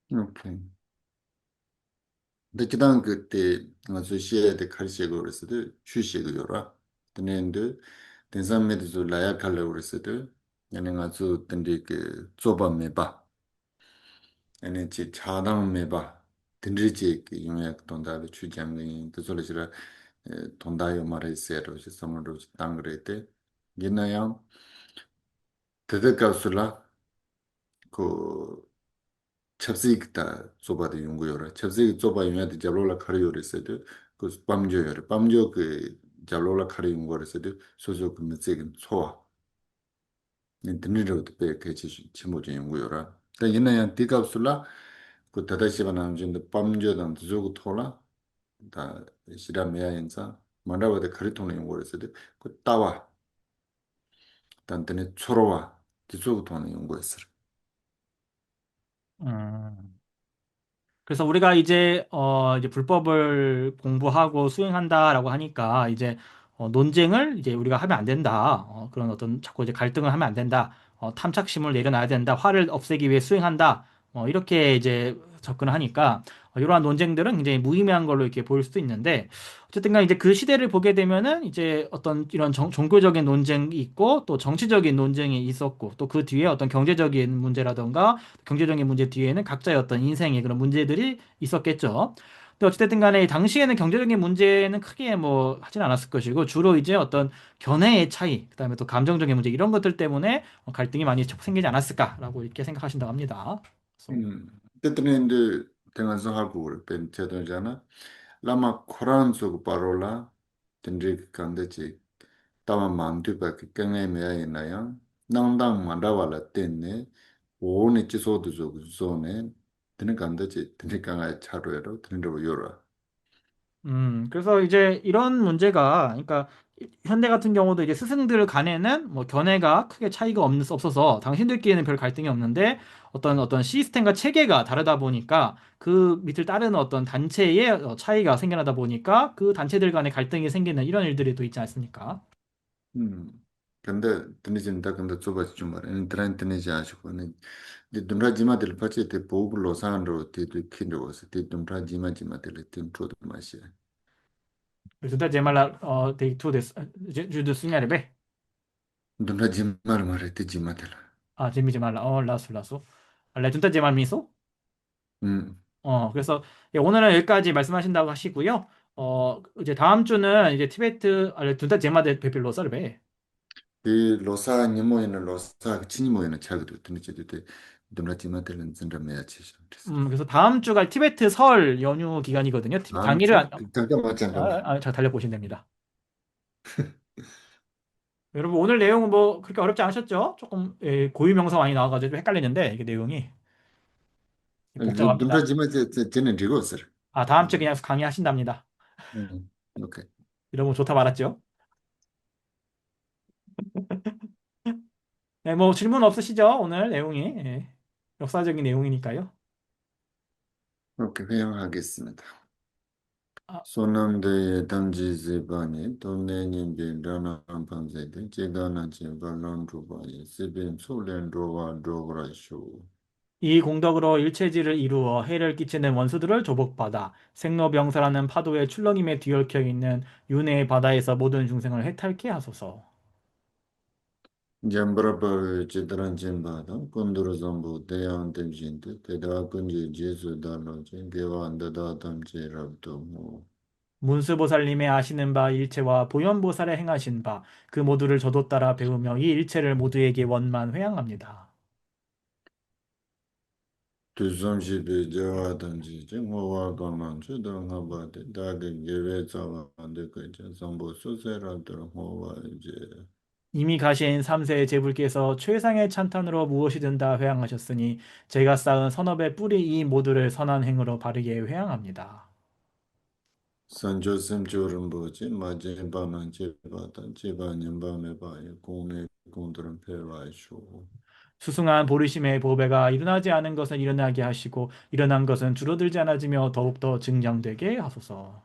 오케이. 근데 그당 그때 아주 시에데 칼시고 그랬어도 휴식을 요라. 근데 대산메도 라야 칼로 그랬어도 얘는 아주 근데 그 조밤에 봐. 얘는 지 차당 봐. 든리지 그 용약 돈다도 추장이 또 소리지라 돈다요 말했어요. 선물로 땅 그랬대. 얘나야 대대가수라 그 첩스이다 좁아도 연구요라 첩스이 좁아 유명한데 잡로라 카리오레스도 그 밤조요라 밤조 그 잡로라 카리 연구레스도 소소 그 메시긴 소화 인터넷으로 때 같이 치모진 연구요라 다 옛날에 디갑술라 그 다다시바 남진데 밤조단 저거 토라 다 시라메야 인사 만라바데 카리토는 연구레스도 그 따와 단테네 초로와 저거 토는 연구했어. 음, 그래서 우리가 이제 불법을 공부하고 수행한다라고 하니까 이제 논쟁을 이제 우리가 하면 안 된다. 그런 어떤 자꾸 이제 갈등을 하면 안 된다. 탐착심을 내려놔야 된다. 화를 없애기 위해 수행한다. 이렇게 이제 접근을 하니까 이러한 논쟁들은 굉장히 무의미한 걸로 이렇게 보일 수도 있는데 어쨌든 간 이제 그 시대를 보게 되면은 이제 어떤 이런 종교적인 논쟁이 있고 또 정치적인 논쟁이 있었고 또 그 뒤에 어떤 경제적인 문제라던가 경제적인 문제 뒤에는 각자의 어떤 인생의 그런 문제들이 있었겠죠. 근데 어찌됐든 간에 당시에는 경제적인 문제는 크게 뭐 하진 않았을 것이고 주로 이제 어떤 견해의 차이, 그다음에 또 감정적인 문제 이런 것들 때문에 갈등이 많이 생기지 않았을까라고 이렇게 생각하신다고 합니다. 그래서 때때는데 등한서 하고 그래 벤체도잖아 라마 코란 속 바로라 든지 간데지 따마 만두바 그 깽에 메야 있나요 나온당 만다발라 때네 오니 지소도 저 존에 드는 간데지 드는 강아 차로에로 드는 거 요라. 그래서 이제 이런 문제가, 그러니까 현대 같은 경우도 이제 스승들 간에는 뭐 견해가 크게 차이가 없어서 당신들끼리는 별 갈등이 없는데 어떤 시스템과 체계가 다르다 보니까 그 밑을 따르는 어떤 단체의 차이가 생겨나다 보니까 그 단체들 간에 갈등이 생기는 이런 일들이 또 있지 않습니까? 음. 근데 드니진다 근데 좁아지 좀 말해. 인트라인 드니지 아시고는 이제 dumrajimatil pache te pogulo sanro te tu kindos te dumrajimatil tim todo mashe. 그래서 제 말라 데이투 데스 주드 스냐레베 Dumrajimar mare te jimatil. 재미지 말라 라수 레준타 제말 미소 음. 그래서 예, 오늘은 여기까지 말씀하신다고 하시고요. 이제 다음 주는 이제 티베트 둔타 제마데 베필로 서베 이 로사 니모에는 로사 치니모에는 차거든. 드니지 te dumrajimatil은 진짜매야 치셔. 그래서 다음 주가 티베트 설 연휴 기간이거든요. 다음 당일을 주 잠깐만 잠깐만. 잘 달려보시면 됩니다. 여러분 오늘 내용은 뭐 그렇게 어렵지 않으셨죠? 조금 고유 명사 많이 나와가지고 좀 헷갈리는데 이게 내용이 복잡합니다. dumrajimatil 쟤는 리고스. 다음 주에 그냥 강의하신답니다. 오케이. 여러분 좋다 말았죠? 네, 뭐 질문 없으시죠? 오늘 내용이. 예. 역사적인 내용이니까요. 그렇게 회양하겠습니다. 아, 소남대의 담지지반이 돈내님비 런한 밤새들 제가나진 발론루바이 시빈 소련로와 로그라쇼 이 공덕으로 일체지를 이루어 해를 끼치는 원수들을 조복받아 생로병사라는 파도의 출렁임에 뒤얽혀 있는 윤회의 바다에서 모든 중생을 해탈케 하소서. Jambrapa Chitran Chimbada, Kundura Zambu, Dayan Temjinti, Teda Kunji Jesu Danoji, Gevan Dadatam Chirabdomo. 문수보살님의 아시는 바 일체와 보현보살의 행하신 바 그 모두를 저도 따라 배우며 이 일체를 모두에게 원만 회양합니다. Tuzonji Be Javatamji, Jingova Gaman, Chudra Habati, Dagi Geve Zava, Andekaja, Zambu Suserabdra Hova Je. 이미 가신 삼세의 제불께서 최상의 찬탄으로 무엇이든 다 회양하셨으니 제가 쌓은 선업의 뿌리 이 모두를 선한 행으로 바르게 회양합니다. Sanjo Simcho Rinpoche, Majin Banan Chibata, Chiba Nimbame Baye, Kone Kundran Peva Sho. 수승한 보리심의 보배가 일어나지 않은 것은 일어나게 하시고 일어난 것은 줄어들지 않아지며 더욱더 증량되게 하소서.